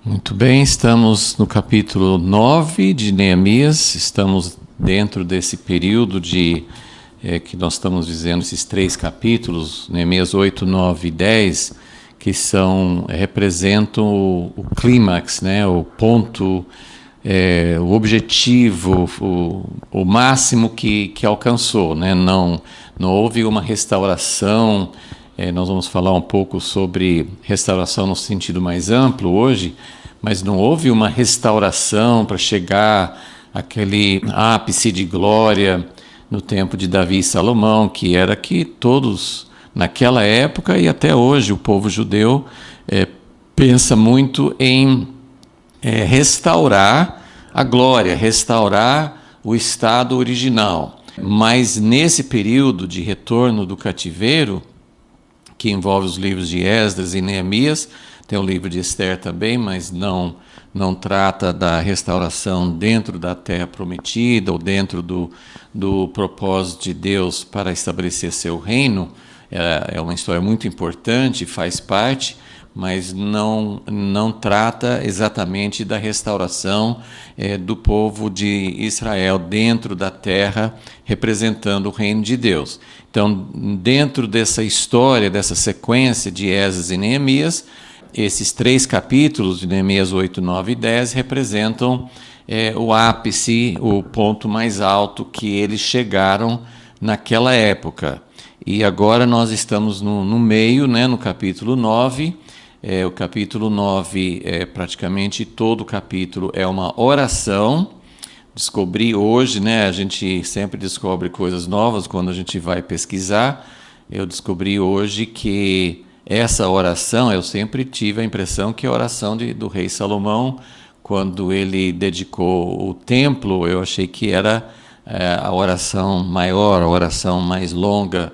Muito bem, estamos no capítulo 9 de Neemias, estamos dentro desse período que nós estamos dizendo, esses três capítulos, Neemias 8, 9 e 10, que representam o clímax, né, o ponto, o objetivo, o máximo que alcançou, né? Não houve uma restauração. Nós vamos falar um pouco sobre restauração no sentido mais amplo hoje, mas não houve uma restauração para chegar àquele ápice de glória no tempo de Davi e Salomão, que era que todos, naquela época e até hoje, o povo judeu pensa muito em restaurar a glória, restaurar o estado original. Mas nesse período de retorno do cativeiro, que envolve os livros de Esdras e Neemias, tem o livro de Esther também, mas não trata da restauração dentro da terra prometida ou dentro do propósito de Deus para estabelecer seu reino. É uma história muito importante, faz parte, mas não trata exatamente da restauração do povo de Israel dentro da terra, representando o reino de Deus. Então, dentro dessa história, dessa sequência de Esdras e Neemias, esses três capítulos de Neemias 8, 9 e 10 representam o ápice, o ponto mais alto que eles chegaram naquela época. E agora nós estamos no meio, né, no capítulo 9. O capítulo 9, praticamente todo o capítulo é uma oração. Descobri hoje, né, a gente sempre descobre coisas novas quando a gente vai pesquisar. Eu descobri hoje que essa oração, eu sempre tive a impressão que a oração do rei Salomão, quando ele dedicou o templo, eu achei que era a oração maior, a oração mais longa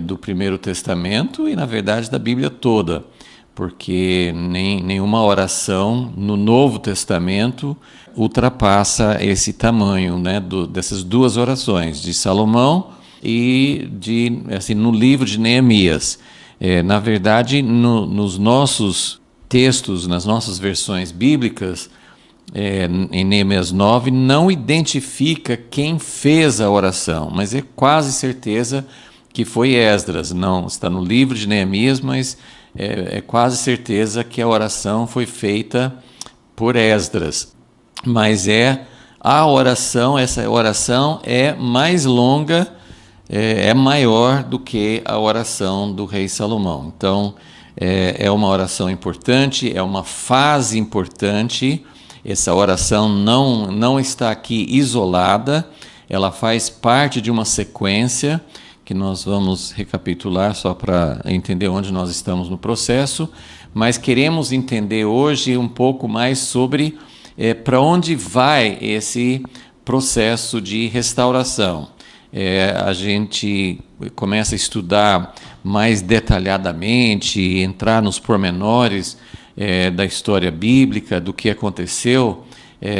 do Primeiro Testamento e, na verdade, da Bíblia toda, porque nenhuma oração no Novo Testamento ultrapassa esse tamanho, né, dessas duas orações, de Salomão e no livro de Neemias. Na verdade, nos nossos textos, nas nossas versões bíblicas, em Neemias 9, não identifica quem fez a oração, mas é quase certeza que foi Esdras. Não está no livro de Neemias, mas é quase certeza que a oração foi feita por Esdras. Mas a oração, essa oração é mais longa, é maior do que a oração do rei Salomão. Então, é uma oração importante, é uma fase importante. Essa oração não está aqui isolada, ela faz parte de uma sequência que nós vamos recapitular só para entender onde nós estamos no processo, mas queremos entender hoje um pouco mais sobre para onde vai esse processo de restauração. A gente começa a estudar mais detalhadamente, entrar nos pormenores da história bíblica, do que aconteceu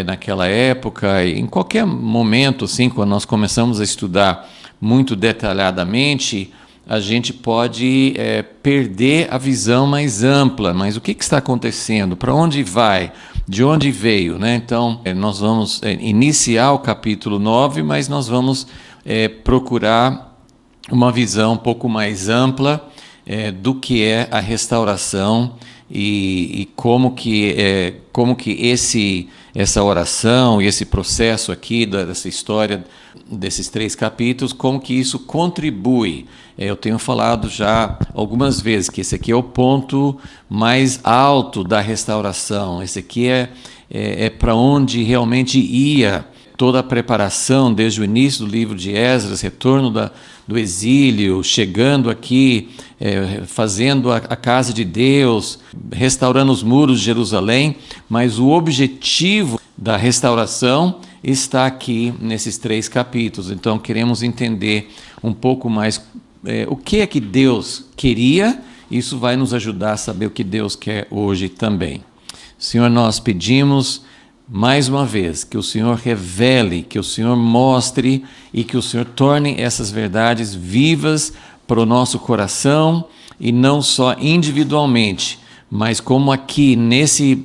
naquela época. Em qualquer momento, assim, quando nós começamos a estudar muito detalhadamente, a gente pode perder a visão mais ampla. Mas o que está acontecendo? Para onde vai? De onde veio? Né? Então, nós vamos iniciar o capítulo 9, mas nós vamos procurar uma visão um pouco mais ampla do que é a restauração e como que essa oração e esse processo aqui dessa história desses três capítulos, como que isso contribui. Eu tenho falado já algumas vezes que esse aqui é o ponto mais alto da restauração. Esse aqui é para onde realmente ia toda a preparação desde o início do livro de Esdras, retorno do exílio, chegando aqui, fazendo a casa de Deus, restaurando os muros de Jerusalém, mas o objetivo da restauração está aqui nesses três capítulos. Então queremos entender um pouco mais o que é que Deus queria. Isso vai nos ajudar a saber o que Deus quer hoje também. Senhor, nós pedimos mais uma vez que o Senhor revele, que o Senhor mostre e que o Senhor torne essas verdades vivas para o nosso coração e não só individualmente, mas como aqui nesse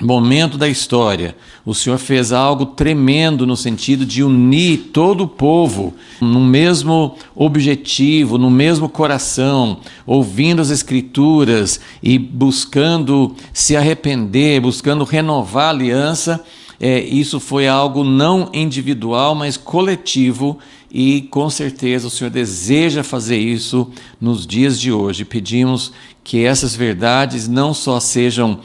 momento da história, o Senhor fez algo tremendo no sentido de unir todo o povo no mesmo objetivo, no mesmo coração, ouvindo as Escrituras e buscando se arrepender, buscando renovar a aliança. Isso foi algo não individual, mas coletivo, e com certeza o Senhor deseja fazer isso nos dias de hoje. Pedimos que essas verdades não só sejam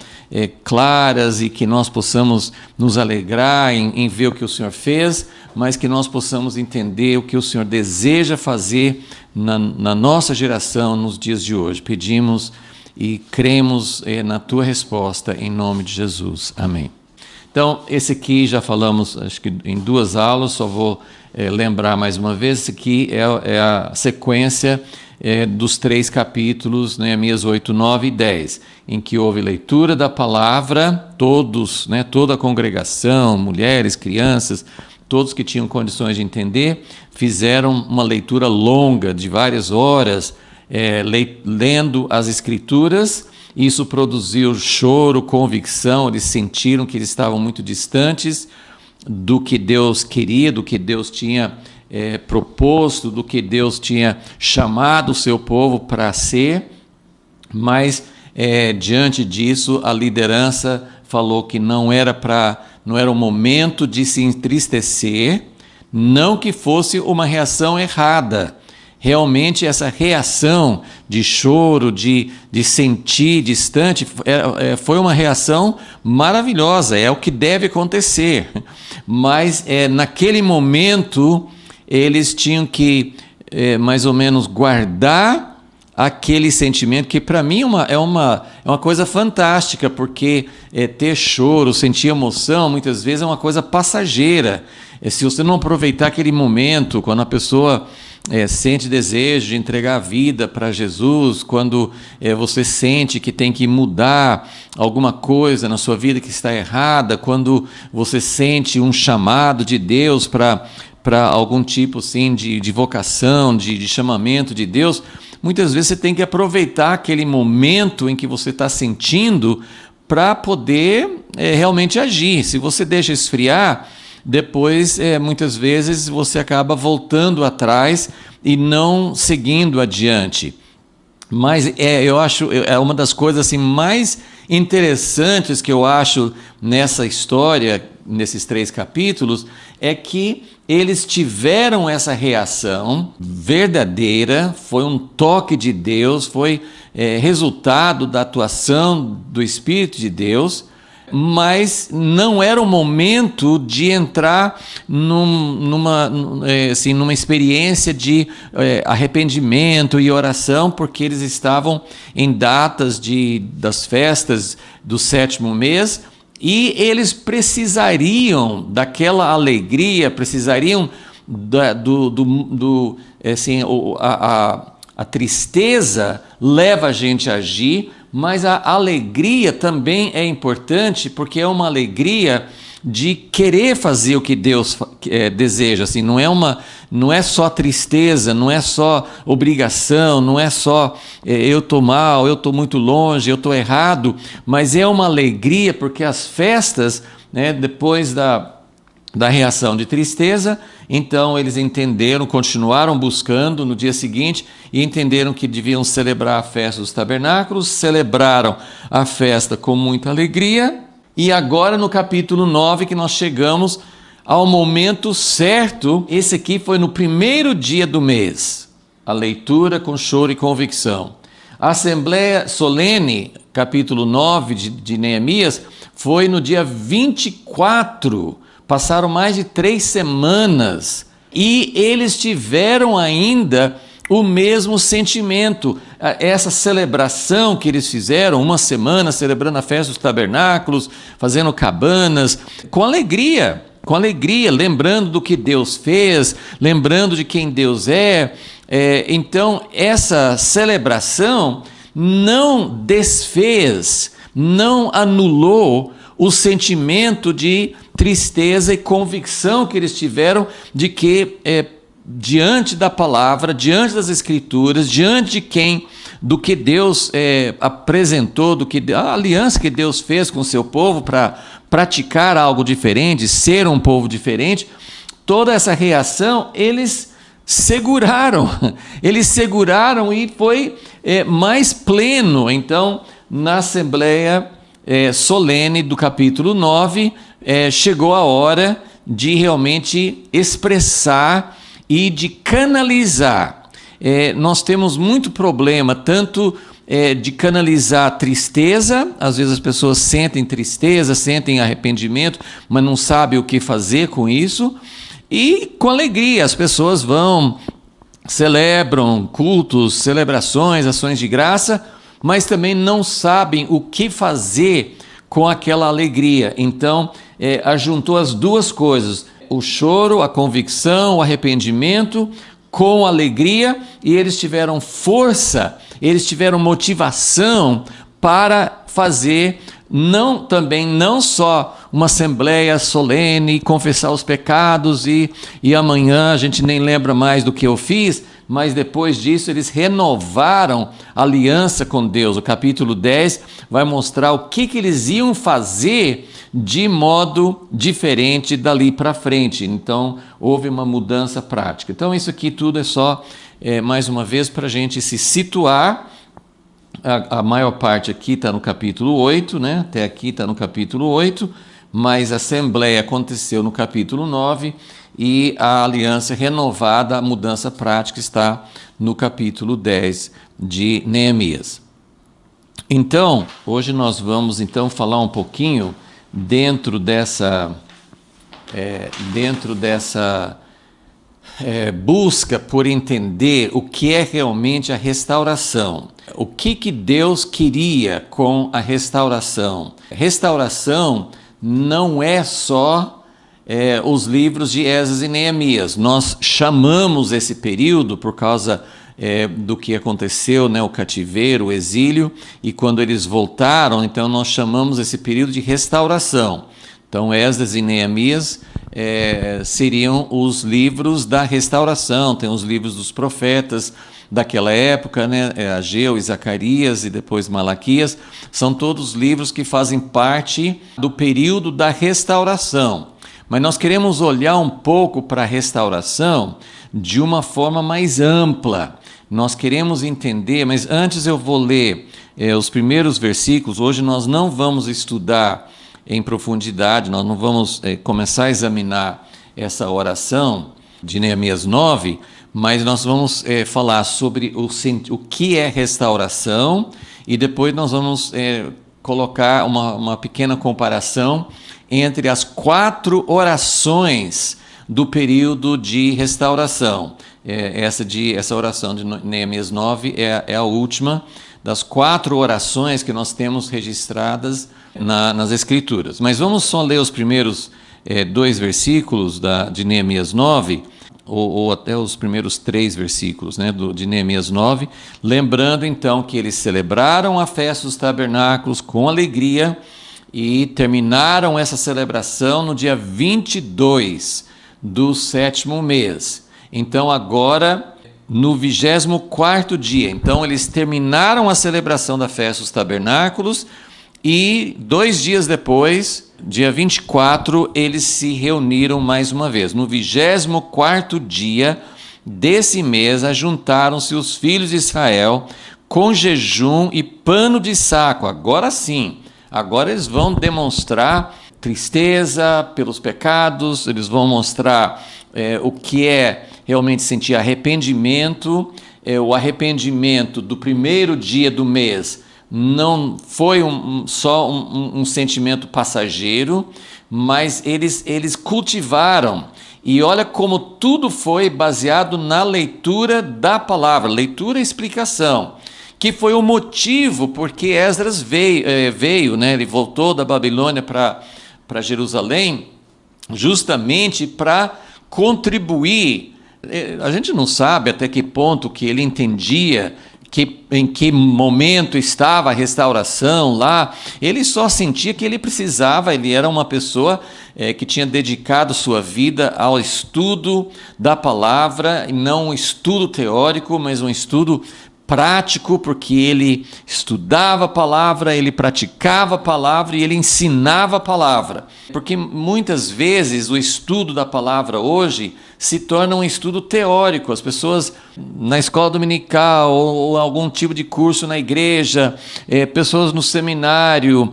claras e que nós possamos nos alegrar em ver o que o Senhor fez, mas que nós possamos entender o que o Senhor deseja fazer na nossa geração nos dias de hoje. Pedimos e cremos na Tua resposta, em nome de Jesus. Amém. Então, esse aqui já falamos, acho que em 2 aulas, só vou lembrar mais uma vez. Esse aqui é a sequência dos 3 capítulos, Neemias 8, 9 e 10, em que houve leitura da palavra, todos, toda a congregação, mulheres, crianças, todos que tinham condições de entender, fizeram uma leitura longa de várias horas, lendo as Escrituras. Isso produziu choro, convicção, eles sentiram que eles estavam muito distantes do que Deus queria, do que Deus tinha proposto, do que Deus tinha chamado o seu povo para ser, mas diante disso a liderança falou que não era o momento de se entristecer, não que fosse uma reação errada. Realmente essa reação de choro, de sentir distante, foi uma reação maravilhosa, é o que deve acontecer. Mas naquele momento eles tinham que mais ou menos guardar aquele sentimento, que para mim é uma coisa fantástica, porque ter choro, sentir emoção, muitas vezes é uma coisa passageira. Se você não aproveitar aquele momento, quando a pessoa sente desejo de entregar a vida para Jesus, quando você sente que tem que mudar alguma coisa na sua vida que está errada, quando você sente um chamado de Deus para algum tipo assim, de vocação, de chamamento de Deus, muitas vezes você tem que aproveitar aquele momento em que você está sentindo para poder realmente agir. Se você deixa esfriar, depois muitas vezes você acaba voltando atrás e não seguindo adiante. Mas eu acho, uma das coisas assim, mais interessantes que eu acho nessa história, nesses 3 capítulos, é que eles tiveram essa reação verdadeira, foi um toque de Deus, foi resultado da atuação do Espírito de Deus, mas não era o momento de entrar numa experiência de arrependimento e oração, porque eles estavam em datas das festas do 7º mês, e eles precisariam daquela alegria, precisariam a tristeza leva a gente a agir, mas a alegria também é importante, porque é uma alegria de querer fazer o que Deus deseja. Assim, não é só tristeza, não é só obrigação, não é só eu estou mal, eu estou muito longe, eu estou errado, mas é uma alegria porque as festas, depois da reação de tristeza, então eles entenderam, continuaram buscando no dia seguinte e entenderam que deviam celebrar a festa dos tabernáculos, celebraram a festa com muita alegria. E agora no capítulo 9 que nós chegamos ao momento certo. Esse aqui foi no 1º dia do mês, a leitura com choro e convicção. A Assembleia Solene, capítulo 9 de Neemias, foi no dia 24. Passaram mais de 3 semanas e eles tiveram ainda o mesmo sentimento. Essa celebração que eles fizeram, uma semana celebrando a festa dos tabernáculos, fazendo cabanas, com alegria, lembrando do que Deus fez, lembrando de quem Deus é. Então, essa celebração não desfez, não anulou o sentimento de tristeza e convicção que eles tiveram de que diante da palavra, diante das Escrituras, diante de quem do que Deus apresentou, a aliança que Deus fez com o seu povo para praticar algo diferente, ser um povo diferente, toda essa reação eles seguraram e foi mais pleno. Então, na Assembleia solene do capítulo 9, chegou a hora de realmente expressar e de canalizar. Nós temos muito problema, tanto de canalizar tristeza. Às vezes as pessoas sentem tristeza, sentem arrependimento, mas não sabem o que fazer com isso. E com alegria as pessoas vão, celebram cultos, celebrações, ações de graça, mas também não sabem o que fazer com aquela alegria. Então, ajuntou as duas coisas, o choro, a convicção, o arrependimento, com alegria, e eles tiveram força, eles tiveram motivação para fazer não só uma assembleia solene, confessar os pecados e amanhã a gente nem lembra mais do que eu fiz, mas depois disso eles renovaram a aliança com Deus. O capítulo 10 vai mostrar o que eles iam fazer de modo diferente dali para frente. Então houve uma mudança prática. Então isso aqui tudo é só, mais uma vez, para a gente se situar. A maior parte aqui está no capítulo 8, né? Até aqui está no capítulo 8, mas a Assembleia aconteceu no capítulo 9 e a aliança renovada, a mudança prática, está no capítulo 10 de Neemias. Então, hoje nós vamos falar um pouquinho dentro dessa busca por entender o que é realmente a restauração. O que Deus queria com a restauração? Restauração não é só os livros de Esdras e Neemias. Nós chamamos esse período por causa do que aconteceu, né, o cativeiro, o exílio, e quando eles voltaram, então nós chamamos esse período de restauração. Então, Esdras e Neemias seriam os livros da restauração. Tem os livros dos profetas daquela época, né? Ageu e Zacarias e depois Malaquias, são todos livros que fazem parte do período da restauração. Mas nós queremos olhar um pouco para a restauração de uma forma mais ampla. Nós queremos entender, mas antes eu vou ler os primeiros versículos. Hoje nós não vamos estudar em profundidade, nós não vamos começar a examinar essa oração de Neemias 9, mas nós vamos falar sobre o que é restauração, e depois nós vamos colocar uma pequena comparação entre as 4 orações do período de restauração. Essa oração de Neemias 9 é a última das 4 orações que nós temos registradas nas Escrituras. Mas vamos só ler os primeiros 2 versículos de Neemias 9, ou até os primeiros 3 versículos, né, de Neemias 9, lembrando então que eles celebraram a festa dos tabernáculos com alegria e terminaram essa celebração no dia 22 do 7º mês. Então agora, no 24º dia, então eles terminaram a celebração da festa dos tabernáculos, e 2 dias depois, dia 24, eles se reuniram mais uma vez. No 24º dia desse mês, ajuntaram-se os filhos de Israel com jejum e pano de saco. Agora sim, agora eles vão demonstrar tristeza pelos pecados, eles vão mostrar o que é realmente sentir arrependimento. O arrependimento do primeiro dia do mês não foi só um sentimento passageiro, mas eles cultivaram. E olha como tudo foi baseado na leitura da palavra, leitura e explicação, que foi o motivo porque Esdras veio, né? Ele voltou da Babilônia para Jerusalém, justamente para contribuir. A gente não sabe até que ponto que ele entendia em que momento estava a restauração lá. Ele só sentia que ele precisava, ele era uma pessoa que tinha dedicado sua vida ao estudo da palavra, e não um estudo teórico, mas um estudo prático, porque ele estudava a palavra, ele praticava a palavra e ele ensinava a palavra. Porque muitas vezes o estudo da palavra hoje se torna um estudo teórico. As pessoas na escola dominical ou algum tipo de curso na igreja, pessoas no seminário,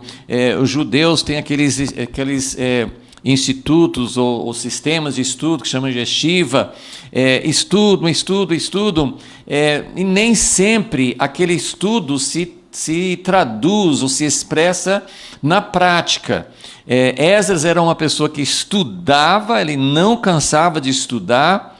os judeus têm aqueles institutos ou sistemas de estudo que chamam de yeshiva, estudam, e nem sempre aquele estudo se traduz ou se expressa na prática. Esdras era uma pessoa que estudava, ele não cansava de estudar,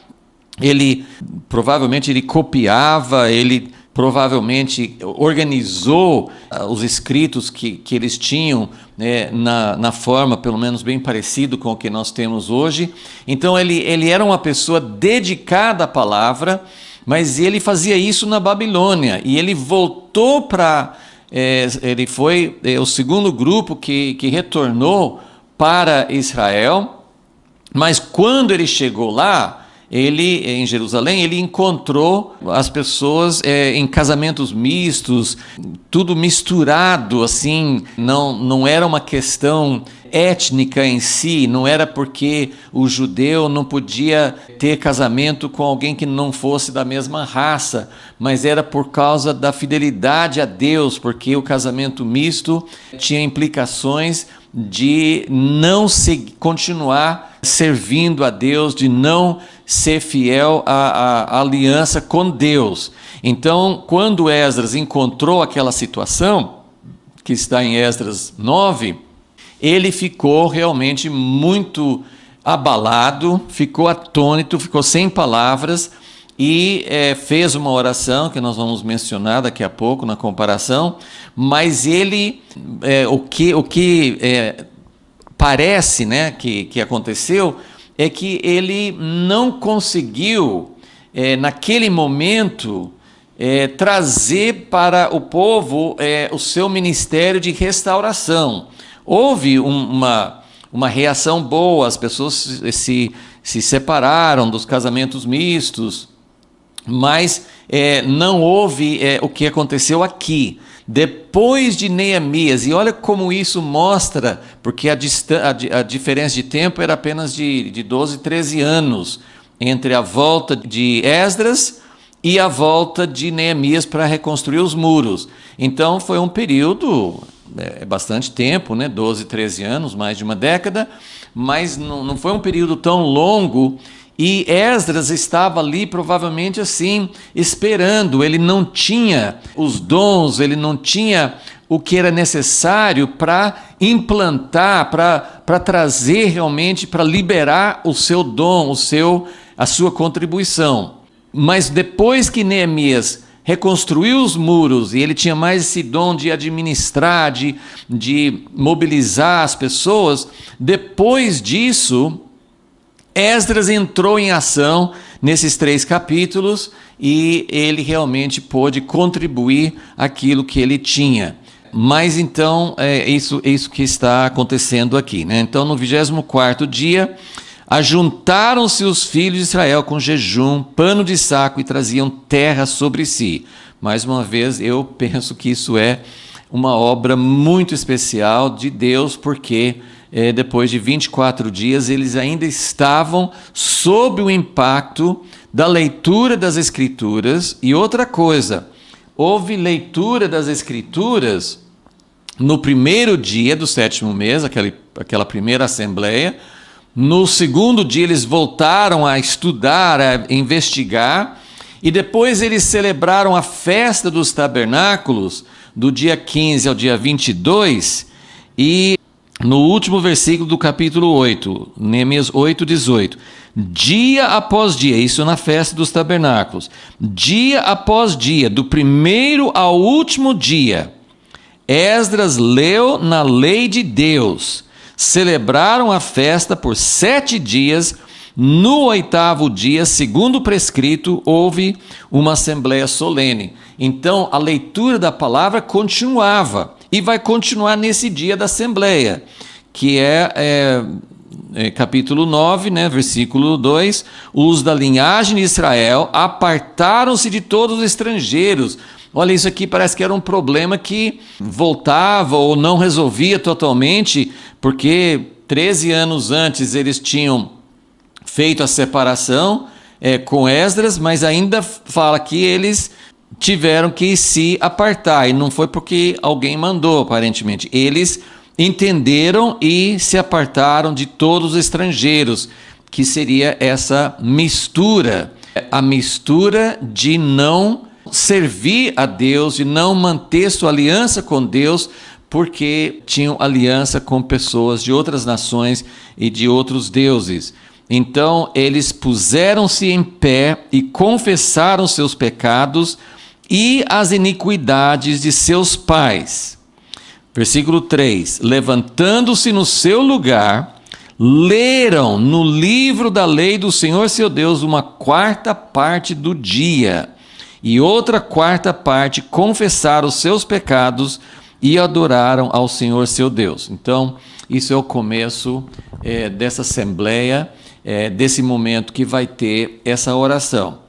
ele provavelmente ele copiava, ele provavelmente organizou os escritos que eles tinham, na forma pelo menos bem parecido com o que nós temos hoje. Então ele era uma pessoa dedicada à palavra, mas ele fazia isso na Babilônia, e ele voltou para... ele foi o segundo grupo que retornou para Israel, mas quando ele chegou lá, em Jerusalém, ele encontrou as pessoas em casamentos mistos, tudo misturado, assim, não era uma questão étnica em si, não era porque o judeu não podia ter casamento com alguém que não fosse da mesma raça, mas era por causa da fidelidade a Deus, porque o casamento misto tinha implicações de não continuar servindo a Deus, de não ser fiel à aliança com Deus. Então, quando Esdras encontrou aquela situação, que está em Esdras 9, ele ficou realmente muito abalado, ficou atônito, ficou sem palavras, e fez uma oração, que nós vamos mencionar daqui a pouco na comparação, mas ele, o que parece, né, que aconteceu, é que ele não conseguiu, naquele momento, trazer para o povo o seu ministério de restauração. Houve uma reação boa, as pessoas se separaram dos casamentos mistos, mas não houve o que aconteceu aqui. Depois de Neemias, e olha como isso mostra, porque a diferença de tempo era apenas de 12, 13 anos, entre a volta de Esdras e a volta de Neemias para reconstruir os muros. Então foi um período, bastante tempo, né? 12, 13 anos, mais de uma década, mas não foi um período tão longo. E Esdras estava ali provavelmente assim, esperando. Ele não tinha os dons, ele não tinha o que era necessário para implantar, para trazer realmente, para liberar o seu dom, a sua contribuição. Mas depois que Neemias reconstruiu os muros, e ele tinha mais esse dom de administrar, de mobilizar as pessoas, depois disso, Esdras entrou em ação nesses 3 capítulos e ele realmente pôde contribuir aquilo que ele tinha. Mas então, isso que está acontecendo aqui, né? Então, no 24º dia, ajuntaram-se os filhos de Israel com jejum, pano de saco, e traziam terra sobre si. Mais uma vez, eu penso que isso é uma obra muito especial de Deus, porque depois de 24 dias, eles ainda estavam sob o impacto da leitura das Escrituras. E outra coisa, houve leitura das Escrituras no primeiro dia do 7º mês, aquela primeira assembleia. No segundo dia, eles voltaram a estudar, a investigar, e depois eles celebraram a festa dos tabernáculos, do dia 15 ao dia 22, e no último versículo do capítulo 8, Neemias 8, 18, dia após dia, isso na festa dos tabernáculos, dia após dia, do primeiro ao último dia, Esdras leu na lei de Deus, celebraram a festa por 7 dias, no 8º dia, segundo o prescrito, houve uma assembleia solene. Então, a leitura da palavra continuava, e vai continuar nesse dia da assembleia, que capítulo 9, né, versículo 2, os da linhagem de Israel apartaram-se de todos os estrangeiros. Olha, isso aqui parece que era um problema que voltava ou não resolvia totalmente, porque 13 anos antes eles tinham feito a separação com Esdras, mas ainda fala que eles tiveram que se apartar, e não foi porque alguém mandou, aparentemente. Eles entenderam e se apartaram de todos os estrangeiros, que seria essa mistura, a mistura de não servir a Deus, de não manter sua aliança com Deus, porque tinham aliança com pessoas de outras nações e de outros deuses. Então eles puseram-se em pé e confessaram seus pecados e as iniquidades de seus pais. Versículo 3: levantando-se no seu lugar, leram no livro da lei do Senhor seu Deus uma quarta parte do dia, e outra quarta parte confessaram os seus pecados e adoraram ao Senhor seu Deus. Então, isso é o começo dessa assembleia, desse momento que vai ter essa oração.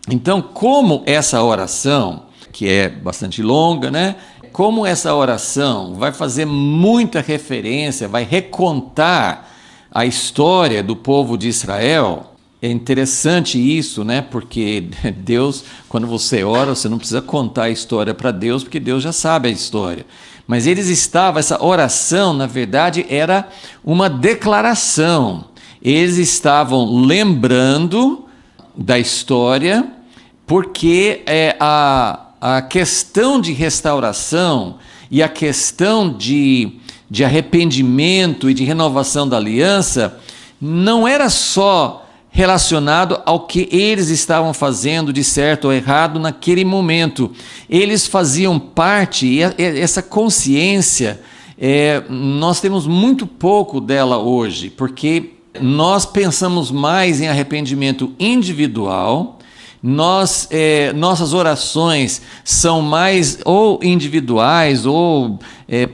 Então, como essa oração, que é bastante longa, né? Como essa oração vai fazer muita referência, vai recontar a história do povo de Israel. É interessante isso, né? Porque Deus, quando você ora, você não precisa contar a história para Deus, porque Deus já sabe a história. Mas essa oração, na verdade, era uma declaração. Eles estavam lembrando da história, porque a questão de restauração e a questão de arrependimento e de renovação da aliança não era só relacionado ao que eles estavam fazendo de certo ou errado naquele momento. Eles faziam parte, e essa consciência, nós temos muito pouco dela hoje, porque nós pensamos mais em arrependimento individual. Nossas orações são mais ou individuais, ou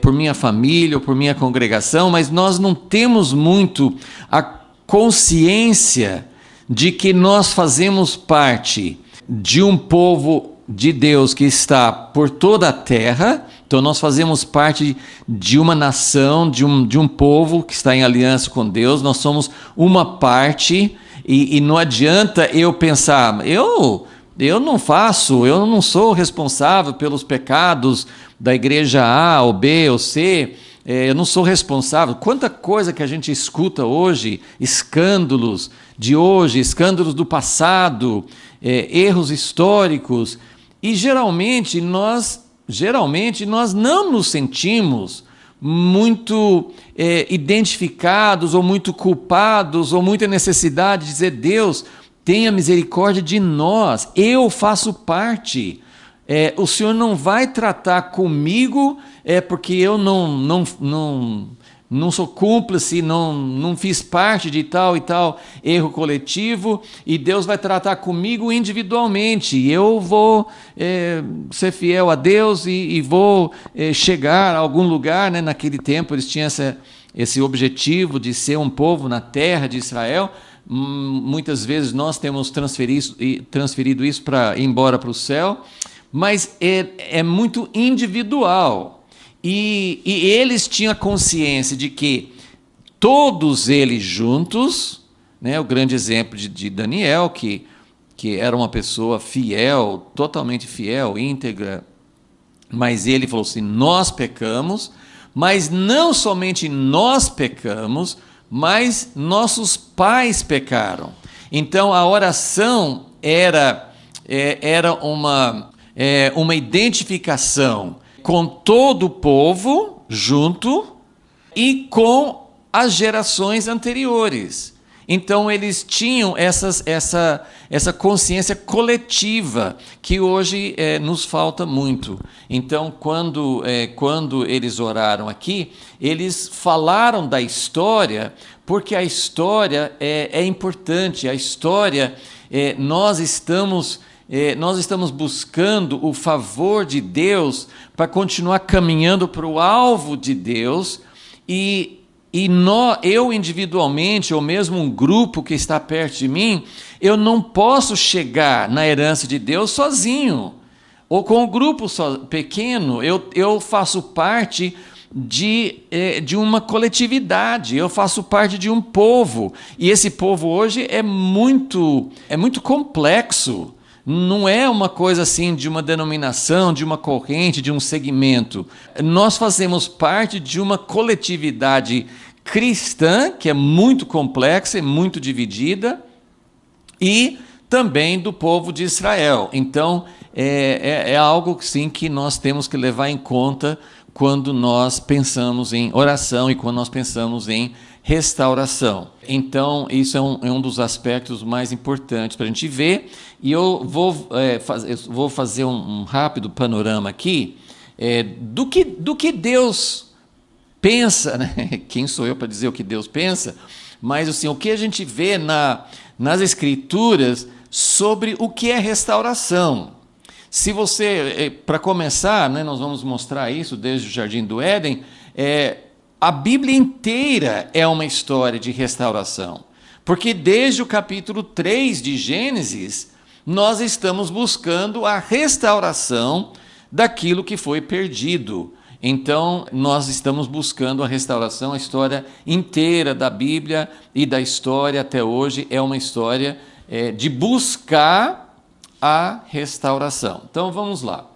por minha família, ou por minha congregação, mas nós não temos muito a consciência de que nós fazemos parte de um povo de Deus que está por toda a terra. Então nós fazemos parte de uma nação, de um povo que está em aliança com Deus. Nós somos uma parte, e não adianta eu pensar, eu não sou responsável pelos pecados da igreja A ou B ou C, eu não sou responsável. Quanta coisa que a gente escuta hoje, escândalos de hoje, escândalos do passado, erros históricos, e geralmente nós não nos sentimos muito identificados, ou muito culpados, ou muita necessidade de dizer: Deus, tenha misericórdia de nós, eu faço parte. O Senhor não vai tratar comigo porque eu não sou cúmplice, não fiz parte de tal e tal erro coletivo, e Deus vai tratar comigo individualmente. Eu vou ser fiel a Deus e vou chegar a algum lugar, né? Naquele tempo eles tinham esse objetivo de ser um povo na terra de Israel. Muitas vezes nós temos transferido isso para ir embora para o céu, mas é muito individual. E eles tinham a consciência de que todos eles juntos, né, o grande exemplo de Daniel, que era uma pessoa fiel, totalmente fiel, íntegra, mas ele falou assim: nós pecamos, mas não somente nós pecamos, mas nossos pais pecaram. Então a oração era uma identificação com todo o povo junto e com as gerações anteriores. Então eles tinham essa consciência coletiva que hoje nos falta muito. Então quando eles oraram aqui, eles falaram da história, porque a história é importante. A história, nós estamos buscando o favor de Deus para continuar caminhando para o alvo de Deus, e E eu individualmente, ou mesmo um grupo que está perto de mim, eu não posso chegar na herança de Deus sozinho. Ou com um grupo pequeno, eu faço parte de uma coletividade, eu faço parte de um povo. E esse povo hoje é muito complexo. Não é uma coisa assim de uma denominação, de uma corrente, de um segmento. Nós fazemos parte de uma coletividade cristã, que é muito complexa e muito dividida, e também do povo de Israel. Então, é algo sim que nós temos que levar em conta quando nós pensamos em oração e quando nós pensamos em restauração. Então, isso é um dos aspectos mais importantes para a gente ver. E eu vou fazer um rápido panorama aqui do que Deus pensa, né? Quem sou eu para dizer o que Deus pensa? Mas assim, o que a gente vê nas Escrituras sobre o que é restauração. Se você, para começar, né, nós vamos mostrar isso desde o Jardim do Éden, a Bíblia inteira é uma história de restauração. Porque desde o capítulo 3 de Gênesis, nós estamos buscando a restauração daquilo que foi perdido. Então, nós estamos buscando a restauração, a história inteira da Bíblia e da história até hoje é uma história de buscar a restauração. Então, vamos lá.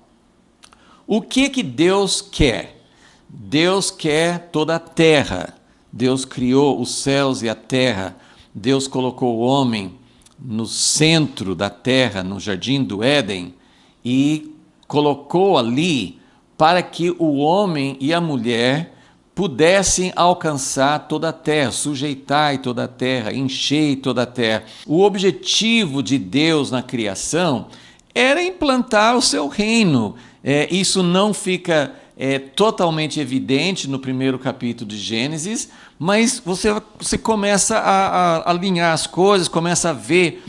O que Deus quer? Deus quer toda a terra. Deus criou os céus e a terra. Deus colocou o homem no centro da terra, no Jardim do Éden, e colocou ali para que o homem e a mulher pudessem alcançar toda a terra, sujeitar toda a terra, encher toda a terra. O objetivo de Deus na criação era implantar o seu reino. Isso não fica totalmente evidente no primeiro capítulo de Gênesis, mas você começa a alinhar as coisas, começa a ver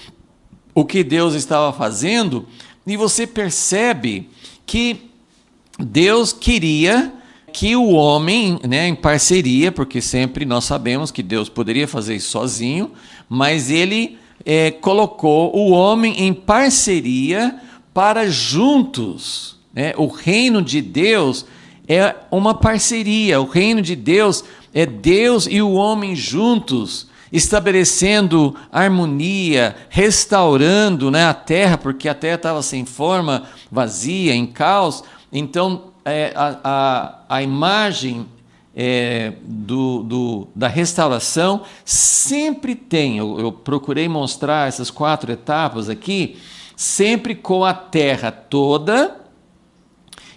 o que Deus estava fazendo, e você percebe que Deus queria que o homem, né, em parceria, porque sempre nós sabemos que Deus poderia fazer isso sozinho, mas ele colocou o homem em parceria para juntos. Né? O reino de Deus é uma parceria, o reino de Deus é Deus e o homem juntos, estabelecendo harmonia, restaurando, né, a terra, porque a terra estava sem forma, vazia, em caos. Então, a imagem da restauração sempre tem, eu procurei mostrar essas 4 etapas aqui, sempre com a terra toda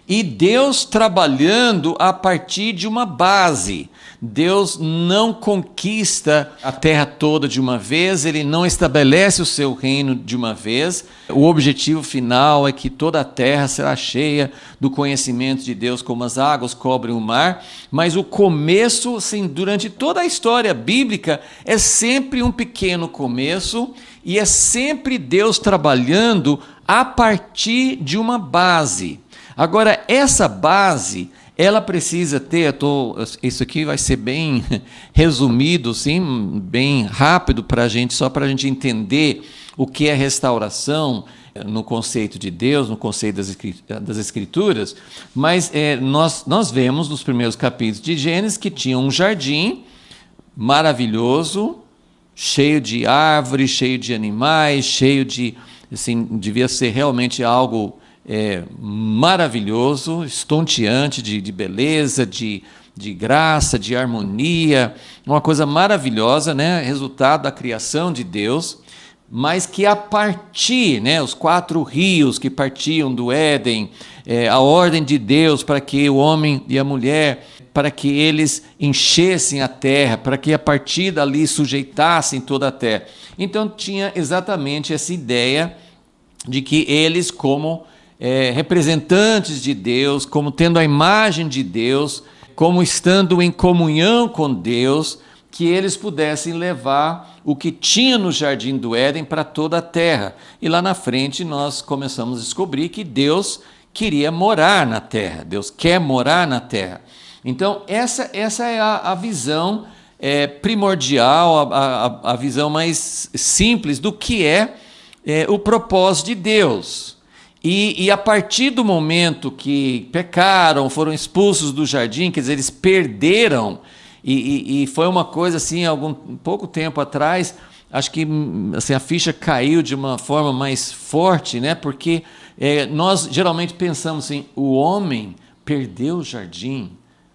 e Deus trabalhando a partir de uma base. Deus não conquista a terra toda de uma vez, ele não estabelece o seu reino de uma vez. O objetivo final é que toda a terra será cheia do conhecimento de Deus, como as águas cobrem o mar. Mas o começo, assim, durante toda a história bíblica, é sempre um pequeno começo e é sempre Deus trabalhando a partir de uma base. Agora, essa base, ela precisa ter, isso aqui vai ser bem resumido, sim, bem rápido para a gente, só para a gente entender o que é restauração no conceito de Deus, no conceito das Escrituras, mas nós vemos nos primeiros capítulos de Gênesis que tinha um jardim maravilhoso, cheio de árvores, cheio de animais, cheio de, assim, devia ser realmente algo maravilhoso, estonteante de beleza, de graça, de harmonia, uma coisa maravilhosa, né? Resultado da criação de Deus, mas que a partir, né, os 4 rios que partiam do Éden, a ordem de Deus para que o homem e a mulher, para que eles enchessem a terra, para que a partir dali sujeitassem toda a terra. Então tinha exatamente essa ideia de que eles, como representantes de Deus, como tendo a imagem de Deus, como estando em comunhão com Deus, que eles pudessem levar o que tinha no Jardim do Éden para toda a terra. E lá na frente nós começamos a descobrir que Deus queria morar na terra, Deus quer morar na terra. Então essa é a visão primordial, a visão mais simples do que é o propósito de Deus. E a partir do momento que pecaram, foram expulsos do jardim, quer dizer, eles perderam, e foi uma coisa assim, pouco tempo atrás, acho que assim, a ficha caiu de uma forma mais forte, né? Porque nós geralmente pensamos assim, o homem perdeu o jardim,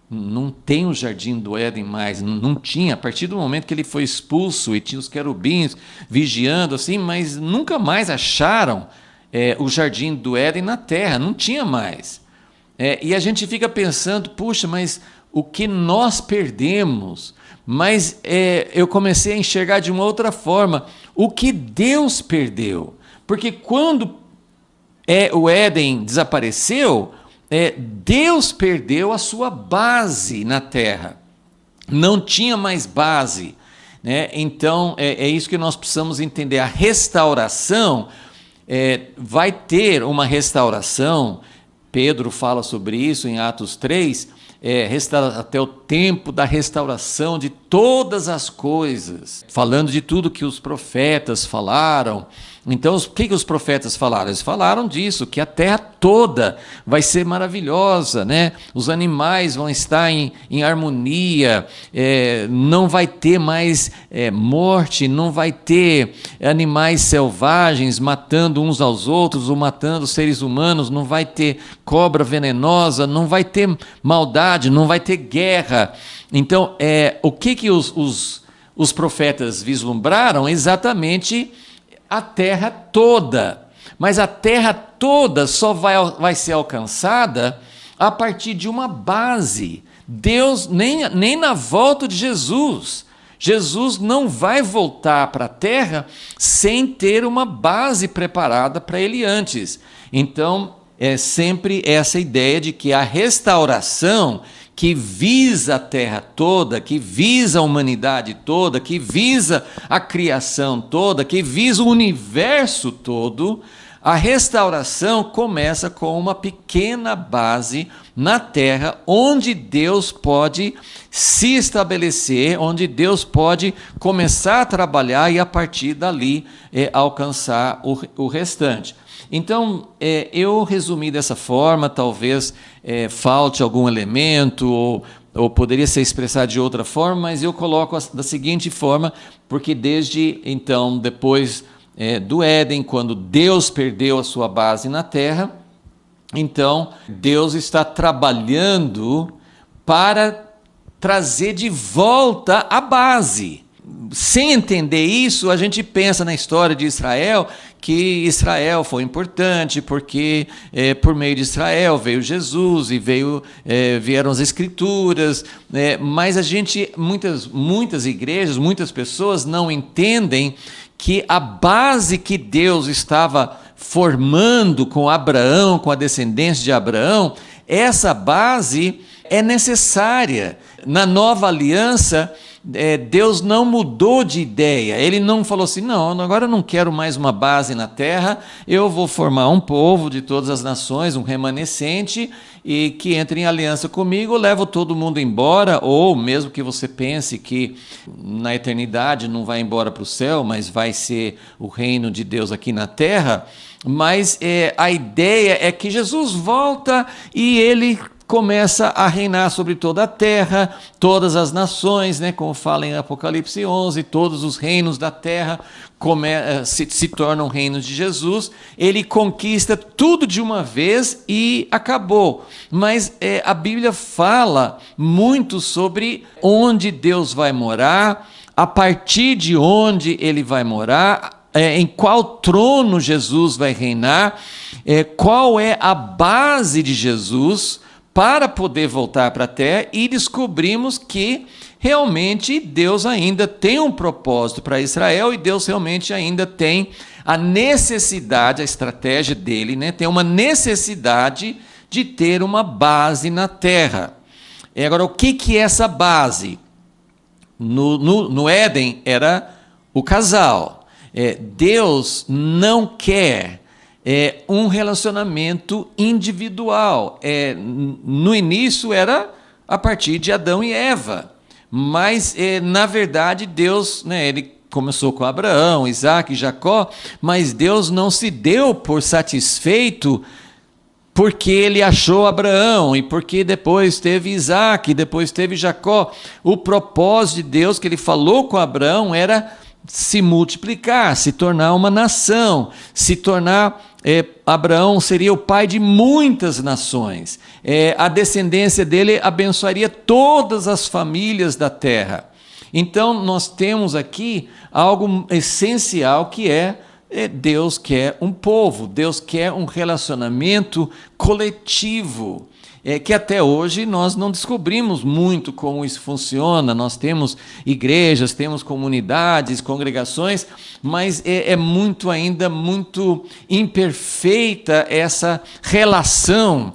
não tem o jardim do Éden mais, não tinha, a partir do momento que ele foi expulso e tinha os querubins vigiando, assim, mas nunca mais acharam o jardim do Éden na terra, não tinha mais. E a gente fica pensando, puxa, mas o que nós perdemos? Mas eu comecei a enxergar de uma outra forma, o que Deus perdeu. Porque quando o Éden desapareceu, Deus perdeu a sua base na terra. Não tinha mais base, né? Então, é isso que nós precisamos entender. A restauração vai ter uma restauração. Pedro fala sobre isso em Atos 3, até o tempo da restauração de todas as coisas, falando de tudo que os profetas falaram. Então, o que os profetas falaram? Eles falaram disso, que a terra toda vai ser maravilhosa, né? Os animais vão estar em harmonia, não vai ter mais morte, não vai ter animais selvagens matando uns aos outros ou matando seres humanos, não vai ter cobra venenosa, não vai ter maldade, não vai ter guerra. Então, o que os profetas vislumbraram? Exatamente a terra toda. Mas a terra toda só vai ser alcançada a partir de uma base. Deus, nem na volta de Jesus. Jesus não vai voltar para a terra sem ter uma base preparada para ele antes. Então, é sempre essa ideia de que a restauração que visa a terra toda, que visa a humanidade toda, que visa a criação toda, que visa o universo todo, a restauração começa com uma pequena base na terra, onde Deus pode se estabelecer, onde Deus pode começar a trabalhar e a partir dali alcançar o restante. Então, eu resumi dessa forma, talvez falte algum elemento, ou poderia ser expressado de outra forma, mas eu coloco da seguinte forma, porque desde então, depois do Éden, quando Deus perdeu a sua base na terra, então Deus está trabalhando para trazer de volta a base. Sem entender isso, a gente pensa na história de Israel, que Israel foi importante porque por meio de Israel veio Jesus e vieram as Escrituras, mas muitas igrejas, muitas pessoas não entendem que a base que Deus estava formando com Abraão, com a descendência de Abraão, essa base é necessária. Na nova aliança, Deus não mudou de ideia, ele não falou assim, não, agora eu não quero mais uma base na terra, eu vou formar um povo de todas as nações, um remanescente, e que entre em aliança comigo, eu levo todo mundo embora, ou mesmo que você pense que na eternidade não vai embora para o céu, mas vai ser o reino de Deus aqui na terra, mas a ideia é que Jesus volta e ele começa a reinar sobre toda a terra, todas as nações, né, como fala em Apocalipse 11, todos os reinos da terra se tornam reinos de Jesus, ele conquista tudo de uma vez e acabou. Mas a Bíblia fala muito sobre onde Deus vai morar, a partir de onde ele vai morar, em qual trono Jesus vai reinar, qual é a base de Jesus para poder voltar para a terra, e descobrimos que realmente Deus ainda tem um propósito para Israel, e Deus realmente ainda tem a necessidade, a estratégia dele, né, tem uma necessidade de ter uma base na terra. Agora, o que é essa base? No Éden era o casal. Deus não quer um relacionamento individual. No início era a partir de Adão e Eva, Mas, na verdade, Deus, né, ele começou com Abraão, Isaac e Jacó, mas Deus não se deu por satisfeito porque ele achou Abraão e porque depois teve Isaac, depois teve Jacó. O propósito de Deus que ele falou com Abraão era se multiplicar, se tornar uma nação, se tornar... Abraão seria o pai de muitas nações. A descendência dele abençoaria todas as famílias da terra. Então nós temos aqui algo essencial que Deus quer um povo, Deus quer um relacionamento coletivo, que até hoje nós não descobrimos muito como isso funciona. Nós temos igrejas, temos comunidades, congregações, mas ainda muito imperfeita essa relação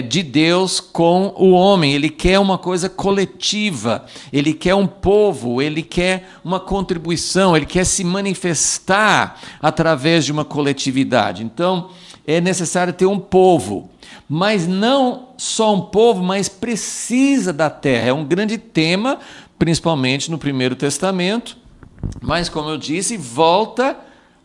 de Deus com o homem. Ele quer uma coisa coletiva, ele quer um povo, ele quer uma contribuição, ele quer se manifestar através de uma coletividade. Então, é necessário ter um povo, mas não só um povo, mas precisa da terra. É um grande tema, principalmente no Primeiro Testamento, mas, como eu disse, volta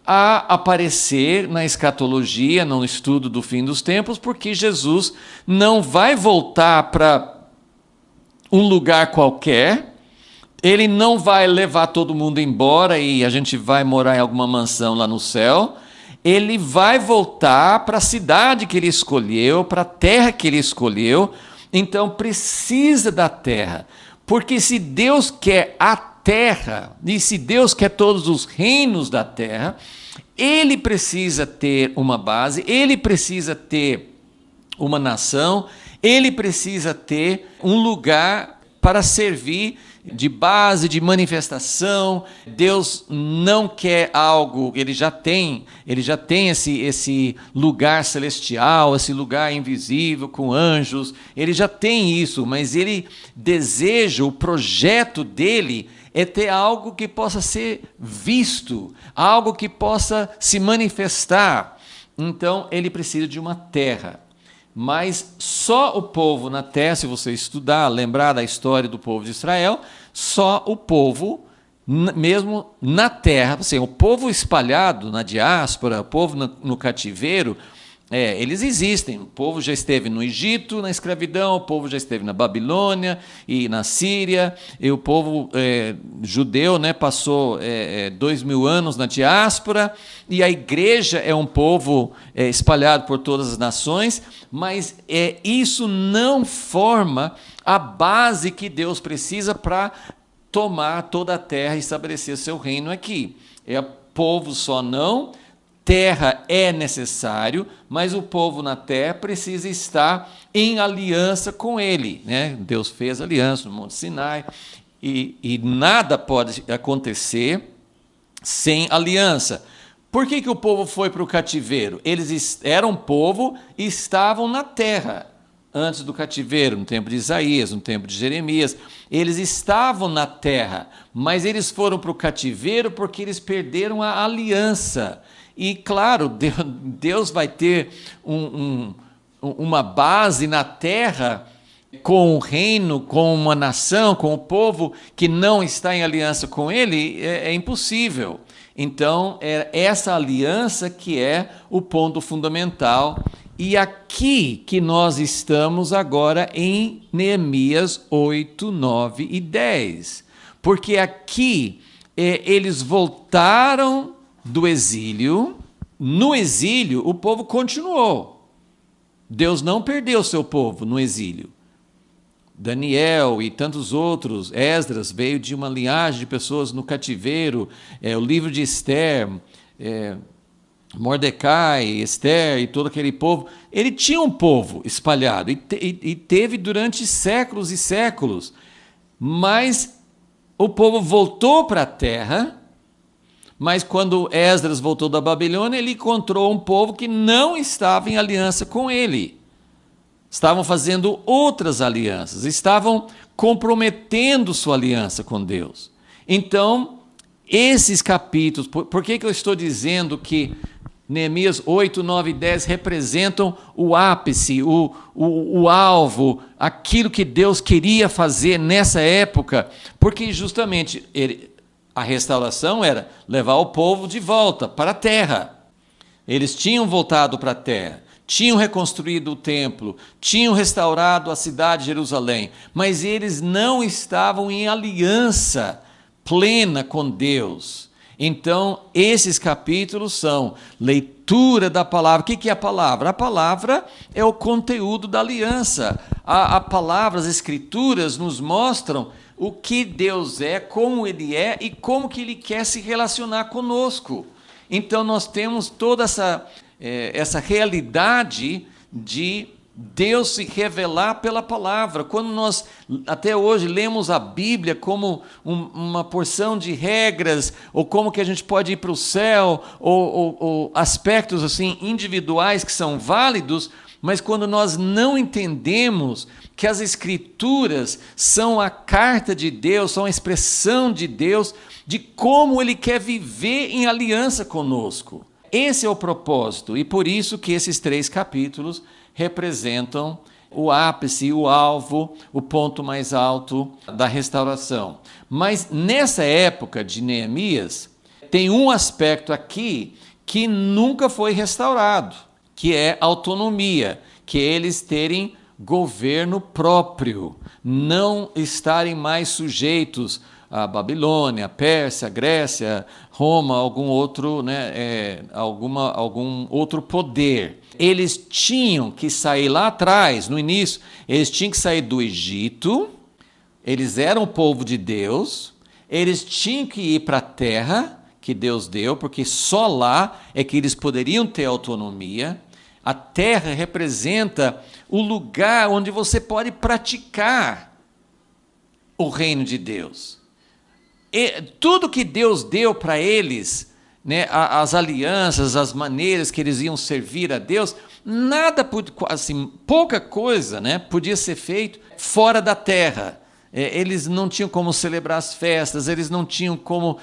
a aparecer na escatologia, no estudo do fim dos tempos, porque Jesus não vai voltar para um lugar qualquer, ele não vai levar todo mundo embora e a gente vai morar em alguma mansão lá no céu. Ele vai voltar para a cidade que ele escolheu, para a terra que ele escolheu. Então precisa da terra, porque se Deus quer a terra, e se Deus quer todos os reinos da terra, ele precisa ter uma base, ele precisa ter uma nação, ele precisa ter um lugar para servir de base, de manifestação. Deus não quer algo, ele já tem esse lugar celestial, esse lugar invisível com anjos, ele já tem isso, mas ele deseja, o projeto dele é ter algo que possa ser visto, algo que possa se manifestar. Então ele precisa de uma terra. Mas só o povo na terra, se você estudar, lembrar da história do povo de Israel, só o povo, mesmo na terra, assim, o povo espalhado na diáspora, o povo no cativeiro, eles existem. O povo já esteve no Egito, na escravidão, o povo já esteve na Babilônia e na Síria, e o povo judeu, né, passou 2000 anos na diáspora, e a igreja é um povo espalhado por todas as nações, mas isso não forma a base que Deus precisa para tomar toda a terra e estabelecer seu reino aqui. Povo só não. Terra é necessário, mas o povo na terra precisa estar em aliança com ele, né? Deus fez aliança no Monte Sinai, e nada pode acontecer sem aliança. Por que o povo foi para o cativeiro? Eles eram povo e estavam na terra antes do cativeiro, no tempo de Isaías, no tempo de Jeremias. Eles estavam na terra, mas eles foram para o cativeiro porque eles perderam a aliança. E, claro, Deus vai ter uma base na terra com o reino, com uma nação, com o povo que não está em aliança com ele, é impossível. Então, é essa aliança que é o ponto fundamental. E aqui que nós estamos agora em Neemias 8, 9 e 10. Porque aqui eles voltaram do exílio. No exílio, o povo continuou. Deus não perdeu o seu povo no exílio. Daniel e tantos outros, Esdras veio de uma linhagem de pessoas no cativeiro, o livro de Esther, Mordecai, Esther e todo aquele povo. Ele tinha um povo espalhado e teve durante séculos e séculos. Mas o povo voltou para a terra. Mas quando Esdras voltou da Babilônia, ele encontrou um povo que não estava em aliança com ele. Estavam fazendo outras alianças, estavam comprometendo sua aliança com Deus. Então, esses capítulos, por que eu estou dizendo que Neemias 8, 9 e 10 representam o ápice, o alvo, aquilo que Deus queria fazer nessa época, porque justamente a restauração era levar o povo de volta para a terra. Eles tinham voltado para a terra, tinham reconstruído o templo, tinham restaurado a cidade de Jerusalém, mas eles não estavam em aliança plena com Deus. Então, esses capítulos são leitura da palavra. O que é a palavra? A palavra é o conteúdo da aliança. A palavra, as escrituras nos mostram o que Deus é, como Ele é e como que Ele quer se relacionar conosco. Então, nós temos toda essa realidade de Deus se revelar pela palavra. Quando nós, até hoje, lemos a Bíblia como uma porção de regras, ou como que a gente pode ir para o céu, ou aspectos assim individuais que são válidos, mas quando nós não entendemos que as Escrituras são a carta de Deus, são a expressão de Deus, de como Ele quer viver em aliança conosco. Esse é o propósito, e por isso que esses 3 capítulos representam o ápice, o alvo, o ponto mais alto da restauração. Mas nessa época de Neemias, tem um aspecto aqui que nunca foi restaurado, que é a autonomia, que é eles terem governo próprio, não estarem mais sujeitos a Babilônia, Pérsia, Grécia, Roma, algum outro poder. Eles tinham que sair lá atrás, no início, eles tinham que sair do Egito, eles eram o povo de Deus, eles tinham que ir para a terra que Deus deu, porque só lá é que eles poderiam ter autonomia. A terra representa o lugar onde você pode praticar o reino de Deus. E tudo que Deus deu para eles, né, as alianças, as maneiras que eles iam servir a Deus, nada, assim, pouca coisa, né, podia ser feito fora da terra. Eles não tinham como celebrar as festas, eles não tinham como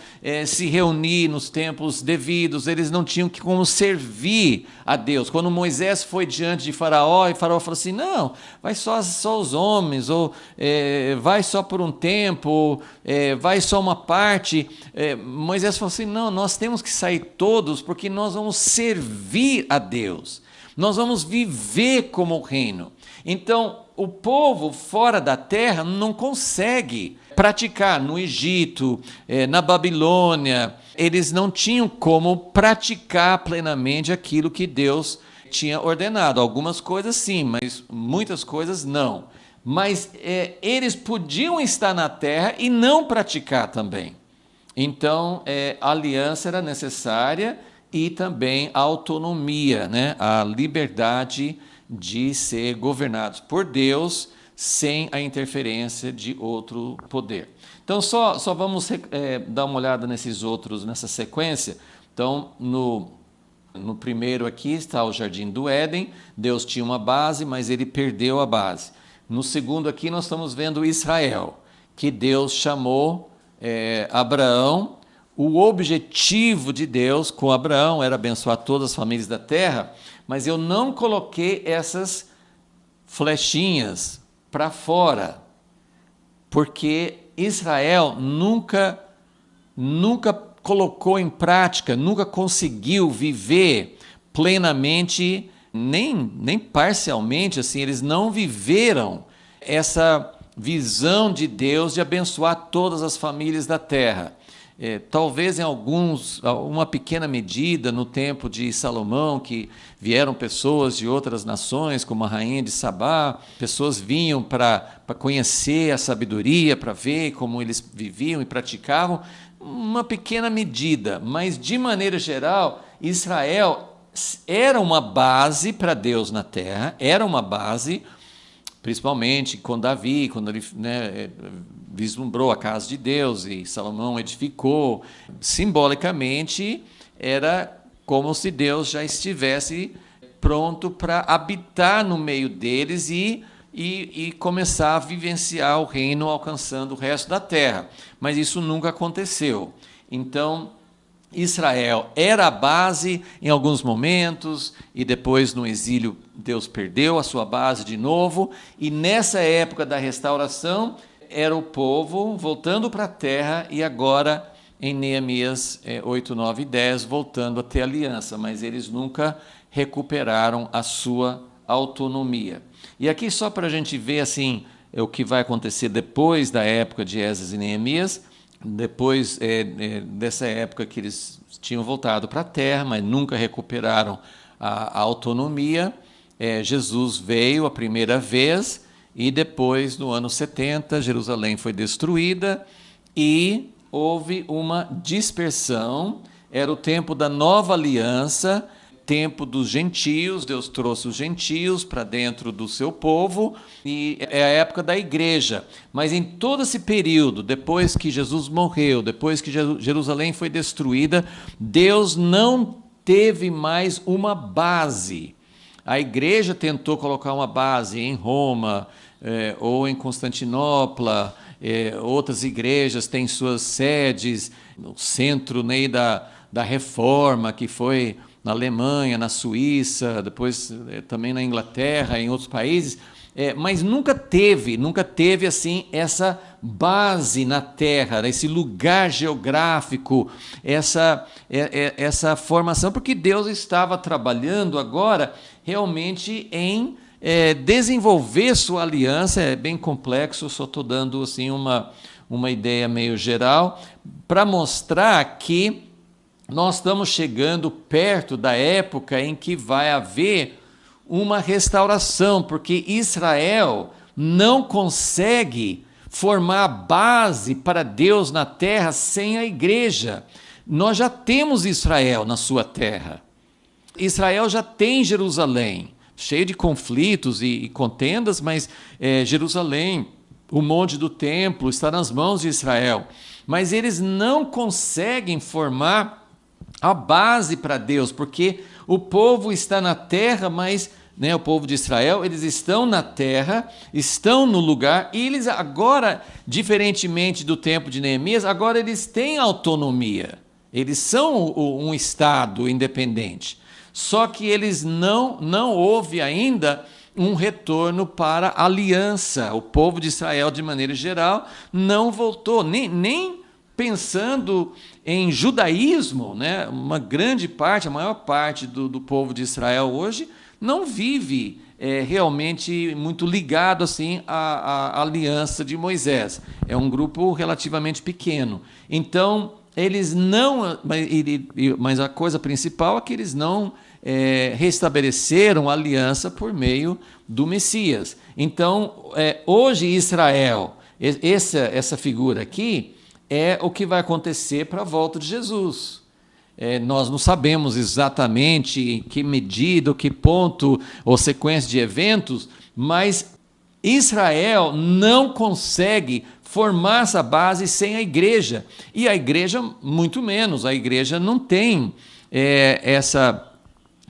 se reunir nos templos devidos, eles não tinham como servir a Deus. Quando Moisés foi diante de Faraó, e Faraó falou assim, não, vai só os homens, ou vai só por um tempo, ou vai só uma parte. Moisés falou assim, não, nós temos que sair todos, porque nós vamos servir a Deus, nós vamos viver como o reino. Então, o povo fora da terra não consegue praticar. No Egito, na Babilônia, eles não tinham como praticar plenamente aquilo que Deus tinha ordenado. Algumas coisas sim, mas muitas coisas não. Mas eles podiam estar na terra e não praticar também. Então, a aliança era necessária e também a autonomia, né? A liberdade de ser governados por Deus sem a interferência de outro poder. Então, só vamos dar uma olhada nessa sequência. Então, no primeiro aqui está o Jardim do Éden. Deus tinha uma base, mas ele perdeu a base. No segundo aqui nós estamos vendo Israel, que Deus chamou Abraão. O objetivo de Deus com Abraão era abençoar todas as famílias da terra, mas eu não coloquei essas flechinhas para fora, porque Israel nunca colocou em prática, nunca conseguiu viver plenamente, nem parcialmente, assim, eles não viveram essa visão de Deus de abençoar todas as famílias da terra. Talvez em uma pequena medida no tempo de Salomão, que vieram pessoas de outras nações, como a rainha de Sabá, pessoas vinham para conhecer a sabedoria, para ver como eles viviam e praticavam, uma pequena medida, mas de maneira geral, Israel era uma base para Deus na terra, era uma base, principalmente com Davi, quando ele vislumbrou a casa de Deus e Salomão edificou. Simbolicamente, era como se Deus já estivesse pronto para habitar no meio deles e começar a vivenciar o reino alcançando o resto da terra. Mas isso nunca aconteceu. Então, Israel era a base em alguns momentos, e depois no exílio Deus perdeu a sua base de novo, e nessa época da restauração era o povo voltando para a terra, e agora em Neemias 8, 9 e 10 voltando a ter aliança, mas eles nunca recuperaram a sua autonomia. E aqui só para a gente ver assim o que vai acontecer depois da época de Esdras e Neemias. Depois dessa época que eles tinham voltado para a terra, mas nunca recuperaram a autonomia, Jesus veio a primeira vez, e depois, no ano 70, Jerusalém foi destruída e houve uma dispersão. Era o tempo da nova aliança, tempo dos gentios. Deus trouxe os gentios para dentro do seu povo, e é a época da igreja. Mas em todo esse período, depois que Jesus morreu, depois que Jerusalém foi destruída, Deus não teve mais uma base. A igreja tentou colocar uma base em Roma, ou em Constantinopla. Outras igrejas têm suas sedes no centro, né, da Reforma, que foi na Alemanha, na Suíça, depois também na Inglaterra, em outros países, mas nunca teve assim essa base na terra, esse lugar geográfico, essa formação, porque Deus estava trabalhando agora realmente em desenvolver sua aliança. É bem complexo, só estou dando assim uma ideia meio geral, para mostrar que nós estamos chegando perto da época em que vai haver uma restauração, porque Israel não consegue formar a base para Deus na terra sem a igreja. Nós já temos Israel na sua terra. Israel já tem Jerusalém, cheio de conflitos e contendas, mas Jerusalém, o monte do templo, está nas mãos de Israel. Mas eles não conseguem formar a base para Deus, porque o povo está na terra, mas o povo de Israel, eles estão na terra, estão no lugar, e eles agora, diferentemente do tempo de Neemias, agora eles têm autonomia, eles são um Estado independente, só que eles não houve ainda um retorno para a aliança. O povo de Israel, de maneira geral, não voltou, nem pensando em judaísmo, né? Uma grande parte, a maior parte do povo de Israel hoje não vive realmente muito ligado assim à aliança de Moisés. É um grupo relativamente pequeno. Então, eles não... Mas a coisa principal é que eles não restabeleceram a aliança por meio do Messias. Então, hoje Israel, essa figura aqui, é o que vai acontecer para a volta de Jesus. Nós não sabemos exatamente em que medida, que ponto ou sequência de eventos, mas Israel não consegue formar essa base sem a igreja. E a igreja, muito menos. A igreja não tem essa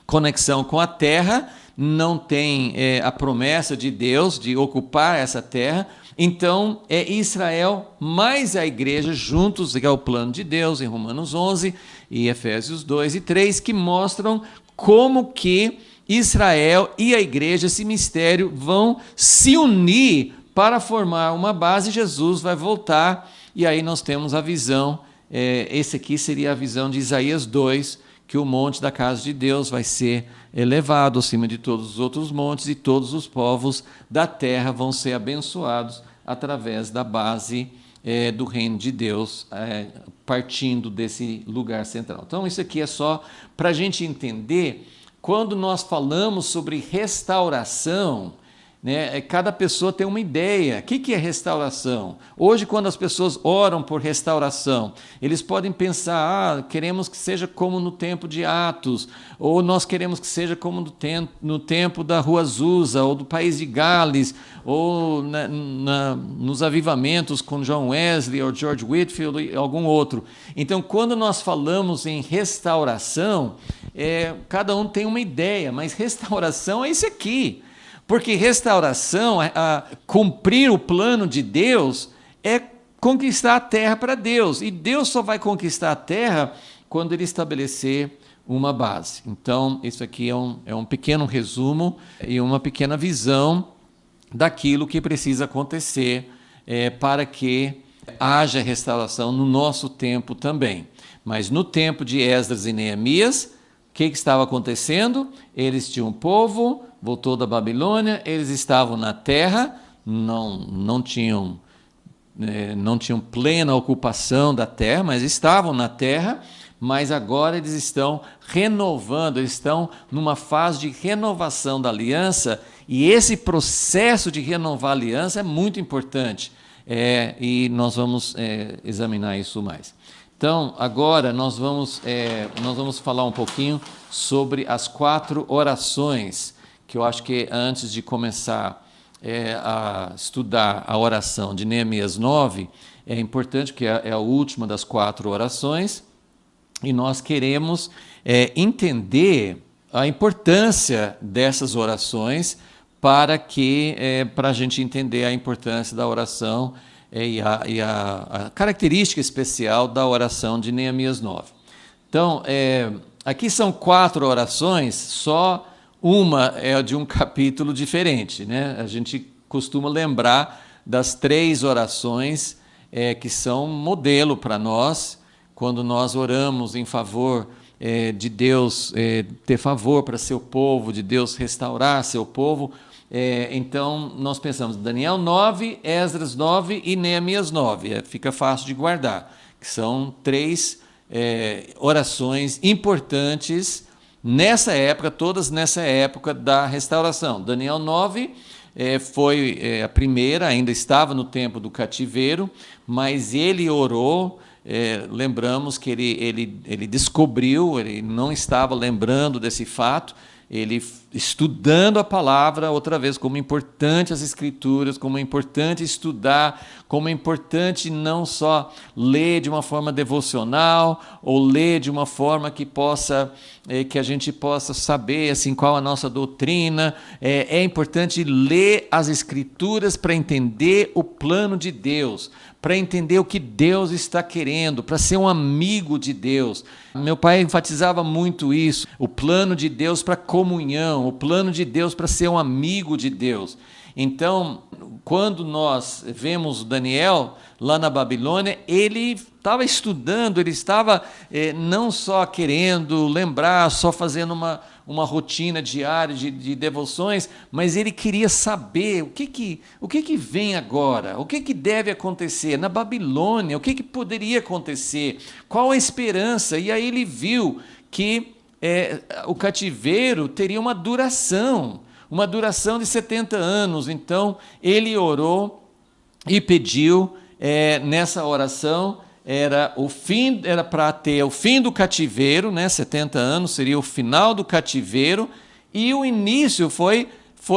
conexão com a terra, não tem a promessa de Deus de ocupar essa terra. Então, é Israel mais a igreja juntos, que é o plano de Deus, em Romanos 11 e Efésios 2 e 3, que mostram como que Israel e a igreja, esse mistério, vão se unir para formar uma base. Jesus vai voltar, e aí nós temos a visão, esse aqui seria a visão de Isaías 2, que o monte da casa de Deus vai ser elevado acima de todos os outros montes, e todos os povos da terra vão ser abençoados através da base do reino de Deus, partindo desse lugar central. Então, isso aqui é só para a gente entender, quando nós falamos sobre restauração, né, cada pessoa tem uma ideia. O que é restauração? Hoje, quando as pessoas oram por restauração, eles podem pensar, queremos que seja como no tempo de Atos, ou nós queremos que seja como no tempo da Rua Azusa, ou do país de Gales, ou nos avivamentos com John Wesley, ou George Whitefield, ou algum outro. Então, quando nós falamos em restauração, cada um tem uma ideia, mas restauração é isso aqui. Porque restauração, cumprir o plano de Deus, é conquistar a terra para Deus. E Deus só vai conquistar a terra quando ele estabelecer uma base. Então, isso aqui é um pequeno resumo e uma pequena visão daquilo que precisa acontecer para que haja restauração no nosso tempo também. Mas no tempo de Esdras e Neemias, o que estava acontecendo? Eles tinham um povo, voltou da Babilônia, eles estavam na terra, não tinham plena ocupação da terra, mas estavam na terra, mas agora eles estão renovando, eles estão numa fase de renovação da aliança, e esse processo de renovar a aliança é muito importante, e nós vamos examinar isso mais. Então, agora nós vamos falar um pouquinho sobre as 4 orações, que eu acho que antes de começar a estudar a oração de Neemias 9, é importante, que é a última das 4 orações, e nós queremos entender a importância dessas orações para a gente entender a importância da oração e a característica especial da oração de Neemias 9. Então, aqui são 4 orações, só uma é de um capítulo diferente, né? A gente costuma lembrar das 3 orações que são modelo para nós, quando nós oramos em favor de Deus ter favor para seu povo, de Deus restaurar seu povo. Então, nós pensamos Daniel 9, Esdras 9 e Neemias 9. Fica fácil de guardar, que são 3 orações importantes nessa época, todas nessa época da restauração. Daniel 9 foi a primeira, ainda estava no tempo do cativeiro, mas ele orou. Lembramos que ele descobriu, ele não estava lembrando desse fato, ele estudando a palavra, outra vez, como é importante as escrituras, como é importante estudar, como é importante não só ler de uma forma devocional, ou ler de uma forma que a gente possa saber assim, qual a nossa doutrina. É importante ler as escrituras para entender o plano de Deus, para entender o que Deus está querendo, para ser um amigo de Deus. Meu pai enfatizava muito isso, o plano de Deus para comunhão, o plano de Deus para ser um amigo de Deus. Então, quando nós vemos Daniel lá na Babilônia, ele estava estudando, ele estava não só querendo lembrar, só fazendo uma rotina diária de devoções, mas ele queria saber o que vem agora, o que deve acontecer na Babilônia, o que poderia acontecer, qual a esperança. E aí ele viu que o cativeiro teria uma duração de 70 anos. Então, ele orou e pediu, nessa oração, era para ter o fim do cativeiro, né? 70 anos seria o final do cativeiro, e o início foi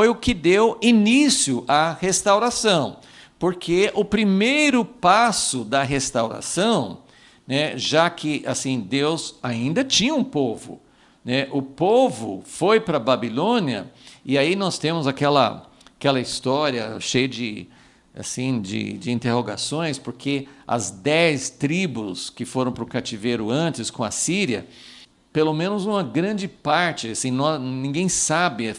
o que deu início à restauração, porque o primeiro passo da restauração, né, já que assim Deus ainda tinha um povo, né, o povo foi para a Babilônia, e aí nós temos aquela história cheia de interrogações, porque as 10 tribos que foram para o cativeiro antes com a Síria, pelo menos uma grande parte, assim, ninguém sabe,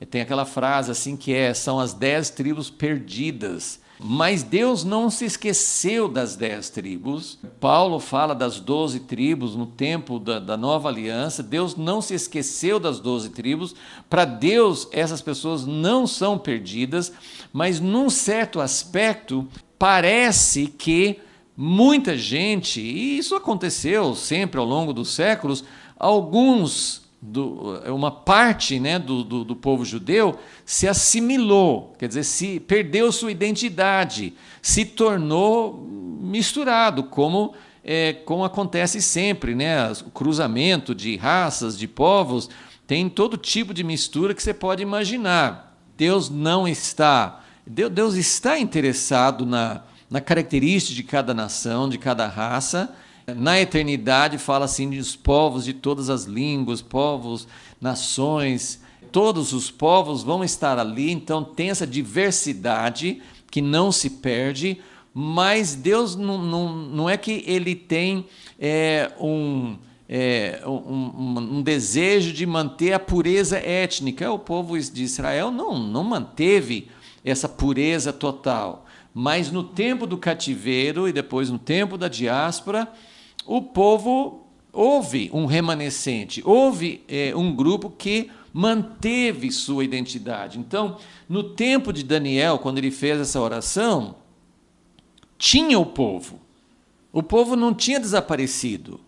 tem aquela frase assim que são as 10 tribos perdidas. Mas Deus não se esqueceu das 10 tribos. Paulo fala das 12 tribos no tempo da nova aliança. Deus não se esqueceu das 12 tribos. Para Deus, essas pessoas não são perdidas, mas num certo aspecto, parece que muita gente, e isso aconteceu sempre ao longo dos séculos, uma parte, né, do povo judeu se assimilou, quer dizer, perdeu sua identidade, se tornou misturado, como acontece sempre, né? O cruzamento de raças, de povos, tem todo tipo de mistura que você pode imaginar. Deus está interessado na característica de cada nação, de cada raça. Na eternidade fala assim dos povos de todas as línguas, povos, nações, todos os povos vão estar ali. Então tem essa diversidade que não se perde, mas Deus não é que ele tem um desejo de manter a pureza étnica. O povo de Israel não manteve essa pureza total, mas no tempo do cativeiro e depois no tempo da diáspora, o povo houve um remanescente, houve um grupo que manteve sua identidade. Então, no tempo de Daniel, quando ele fez essa oração, tinha o povo. O povo não tinha desaparecido.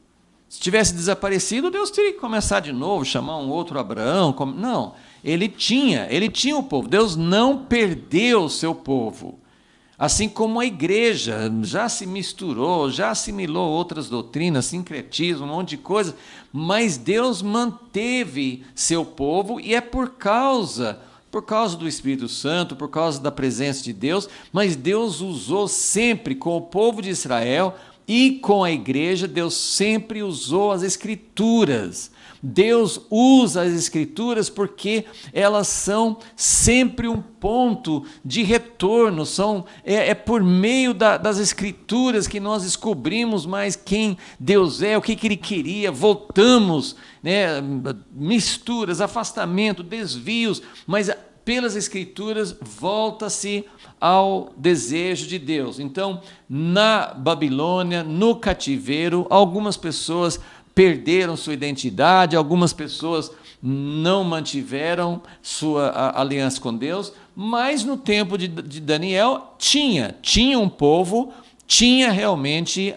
Se tivesse desaparecido, Deus teria que começar de novo, chamar um outro Abraão. Não, ele tinha o povo. Deus não perdeu o seu povo. Assim como a igreja já se misturou, já assimilou outras doutrinas, sincretismo, um monte de coisa, mas Deus manteve seu povo, e é por causa do Espírito Santo, por causa da presença de Deus, mas Deus usou sempre com o povo de Israel e com a igreja, Deus sempre usou as Escrituras. Deus usa as Escrituras porque elas são sempre um ponto de retorno, é por meio das Escrituras que nós descobrimos mais quem Deus é, o que Ele queria, voltamos, né, misturas, afastamento, desvios, mas pelas Escrituras volta-se ao desejo de Deus. Então, na Babilônia, no cativeiro, algumas pessoas perderam sua identidade, algumas pessoas não mantiveram sua aliança com Deus, mas no tempo de Daniel tinha um povo, tinha realmente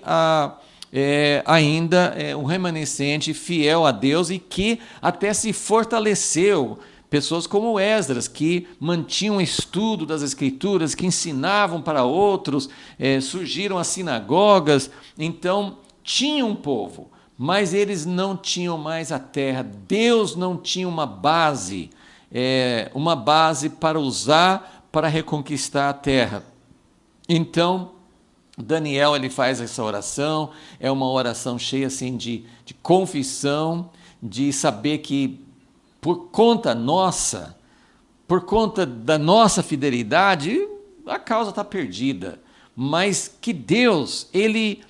ainda um remanescente fiel a Deus e que até se fortaleceu. Pessoas como Esdras, que mantinham estudo das Escrituras, que ensinavam para outros, surgiram as sinagogas. Então, tinha um povo, mas eles não tinham mais a terra. Deus não tinha uma base para usar para reconquistar a terra. Então, Daniel ele faz essa oração, é uma oração cheia assim, de confissão, de saber que por conta da nossa fidelidade, a causa está perdida. Mas que Deus, Ele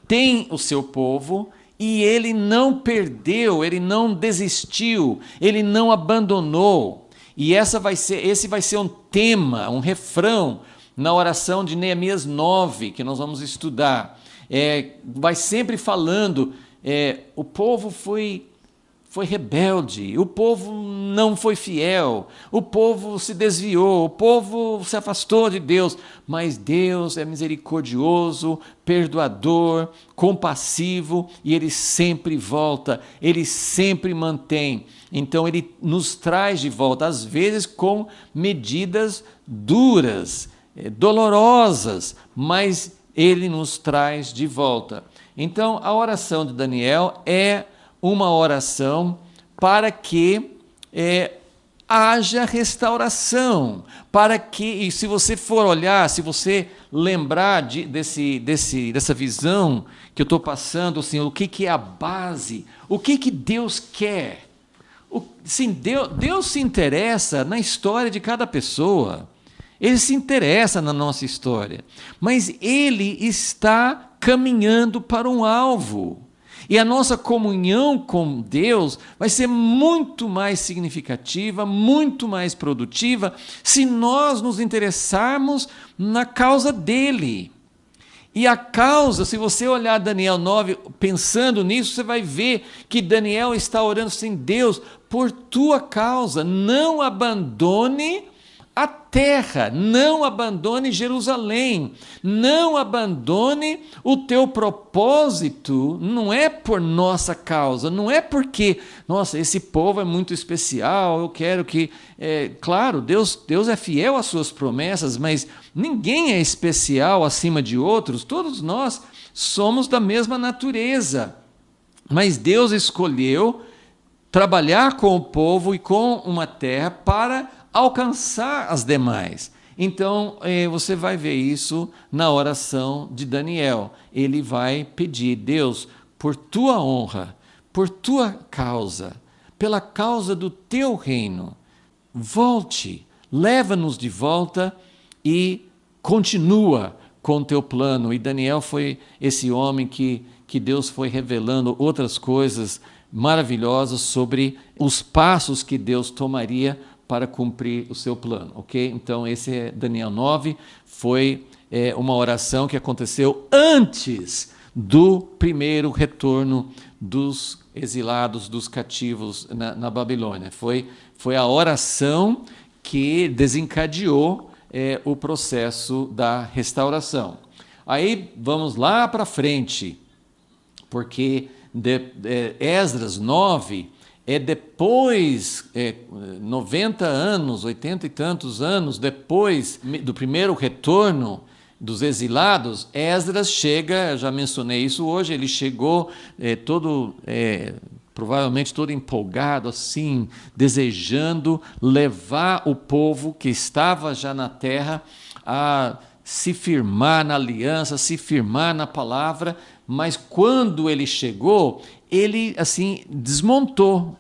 tem o seu povo e Ele não perdeu, Ele não desistiu, Ele não abandonou. E esse vai ser um tema, um refrão na oração de Neemias 9, que nós vamos estudar. Vai sempre falando, o povo foi rebelde, o povo não foi fiel, o povo se desviou, o povo se afastou de Deus, mas Deus é misericordioso, perdoador, compassivo, e Ele sempre volta, Ele sempre mantém. Então Ele nos traz de volta, às vezes com medidas duras, dolorosas, mas Ele nos traz de volta. Então a oração de Daniel é uma oração para que haja restauração, para que, e se você for olhar, se você lembrar dessa visão que eu estou passando, assim, o que é a base, o que Deus quer. Sim, Deus se interessa na história de cada pessoa, Ele se interessa na nossa história, mas Ele está caminhando para um alvo. E a nossa comunhão com Deus vai ser muito mais significativa, muito mais produtiva, se nós nos interessarmos na causa dele. E a causa, se você olhar Daniel 9, pensando nisso, você vai ver que Daniel está orando assim: Deus, por tua causa, não abandone a terra, não abandone Jerusalém, não abandone o teu propósito. Não é por nossa causa, não é porque, nossa, esse povo é muito especial, eu quero que... claro, Deus é fiel às suas promessas, mas ninguém é especial acima de outros, todos nós somos da mesma natureza. Mas Deus escolheu trabalhar com o povo e com uma terra para alcançar as demais. Então, você vai ver isso na oração de Daniel. Ele vai pedir: Deus, por tua honra, por tua causa, pela causa do teu reino, volte, leva-nos de volta e continua com o teu plano. E Daniel foi esse homem que Deus foi revelando outras coisas maravilhosas sobre os passos que Deus tomaria para cumprir o seu plano, ok? Então esse é Daniel 9, foi uma oração que aconteceu antes do primeiro retorno dos exilados, dos cativos na Babilônia. Foi a oração que desencadeou o processo da restauração. Aí vamos lá para frente, porque Esdras 9 é depois, 90 anos, 80 e tantos anos depois do primeiro retorno dos exilados, Esdras chega, já mencionei isso hoje, ele chegou provavelmente todo empolgado, assim, desejando levar o povo que estava já na terra a se firmar na aliança, se firmar na palavra, mas quando ele chegou, ele assim desmontou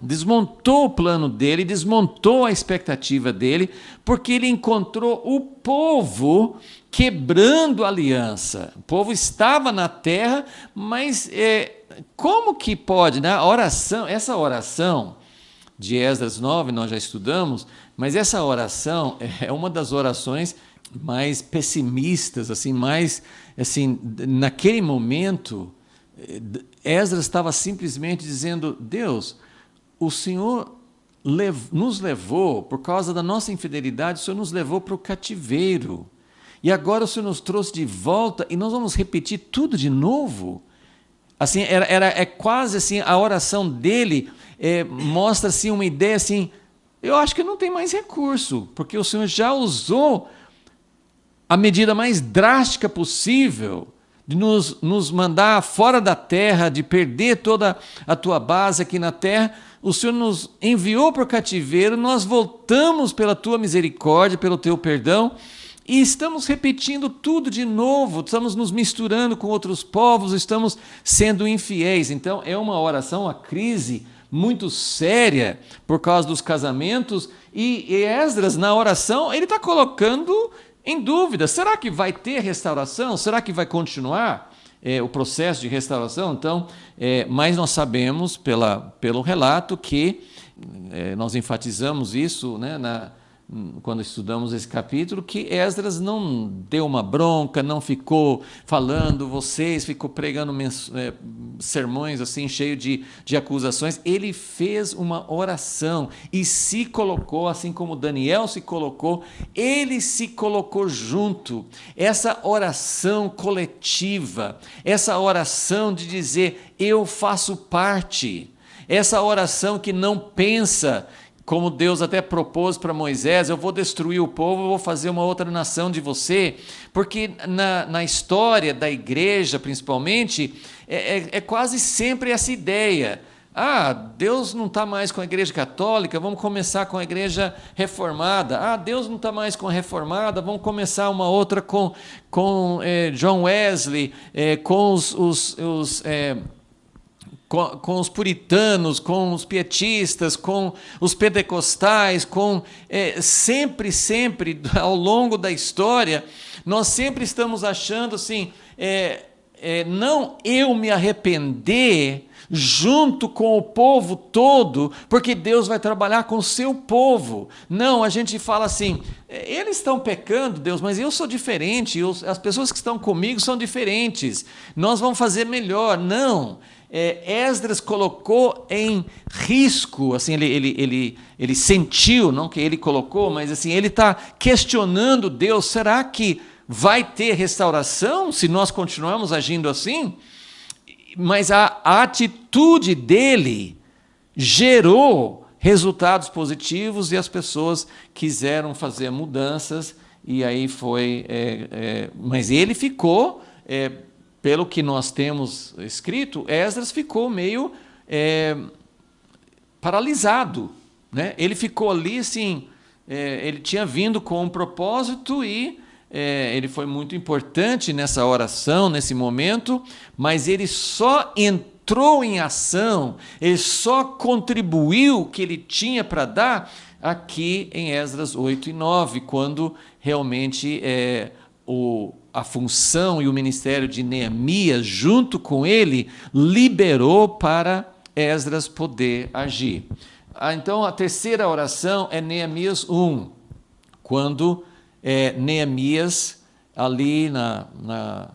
o plano dele, desmontou a expectativa dele, porque ele encontrou o povo quebrando a aliança. O povo estava na terra, mas como que pode, né? Essa oração de Esdras 9, nós já estudamos, mas essa oração é uma das orações mais pessimistas, naquele momento, Esdras estava simplesmente dizendo: Deus, o Senhor nos levou, por causa da nossa infidelidade, o Senhor nos levou para o cativeiro, e agora o Senhor nos trouxe de volta, e nós vamos repetir tudo de novo? Assim, é quase assim, a oração dele mostra assim, uma ideia assim: eu acho que não tem mais recurso, porque o Senhor já usou a medida mais drástica possível de nos mandar fora da terra, de perder toda a tua base aqui na terra. O Senhor nos enviou para o cativeiro, nós voltamos pela tua misericórdia, pelo teu perdão, e estamos repetindo tudo de novo, estamos nos misturando com outros povos, estamos sendo infiéis. Então é uma oração, uma crise muito séria por causa dos casamentos, e Esdras, na oração, ele está colocando em dúvida: será que vai ter restauração? Será que vai continuar o processo de restauração? Então, mas nós sabemos pelo relato que nós enfatizamos isso, né, quando estudamos esse capítulo, que Esdras não deu uma bronca, não ficou falando ficou pregando sermões assim, cheio de acusações. Ele fez uma oração e se colocou, assim como Daniel se colocou, ele se colocou junto. Essa oração coletiva, essa oração de dizer: eu faço parte, essa oração que não pensa, como Deus até propôs para Moisés: eu vou destruir o povo, eu vou fazer uma outra nação de você. Porque na história da igreja, principalmente, é quase sempre essa ideia: Deus não está mais com a igreja católica, vamos começar com a igreja reformada. Deus não está mais com a reformada, vamos começar uma outra com John Wesley, com com os puritanos, com os pietistas, com os pentecostais, sempre, ao longo da história, nós sempre estamos achando assim, não eu me arrepender junto com o povo todo, porque Deus vai trabalhar com o seu povo. Não, a gente fala assim: eles estão pecando, Deus, mas eu sou diferente, as pessoas que estão comigo são diferentes, nós vamos fazer melhor. Não. Esdras colocou em risco, assim, ele sentiu, não que ele colocou, mas assim, ele está questionando Deus: será que vai ter restauração se nós continuarmos agindo assim? Mas a atitude dele gerou resultados positivos e as pessoas quiseram fazer mudanças, e aí foi... mas ele ficou... pelo que nós temos escrito, Esdras ficou meio paralisado, né? Ele ficou ali assim, ele tinha vindo com um propósito e ele foi muito importante nessa oração, nesse momento, mas ele só entrou em ação, ele só contribuiu o que ele tinha para dar aqui em Esdras 8 e 9, quando realmente a função e o ministério de Neemias, junto com ele, liberou para Esdras poder agir. Então, a terceira oração é Neemias 1, quando Neemias, ali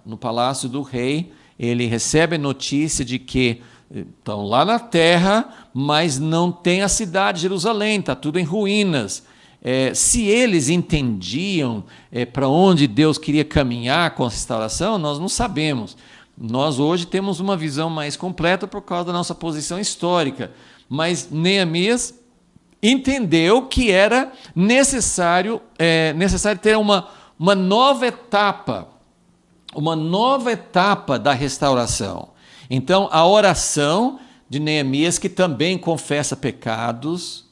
no palácio do rei, ele recebe a notícia de que estão lá na terra, mas não tem a cidade de Jerusalém, está tudo em ruínas. Se eles entendiam para onde Deus queria caminhar com a restauração, nós não sabemos. Nós hoje temos uma visão mais completa por causa da nossa posição histórica, mas Neemias entendeu que era necessário ter uma nova etapa da restauração. Então, a oração de Neemias, que também confessa pecados,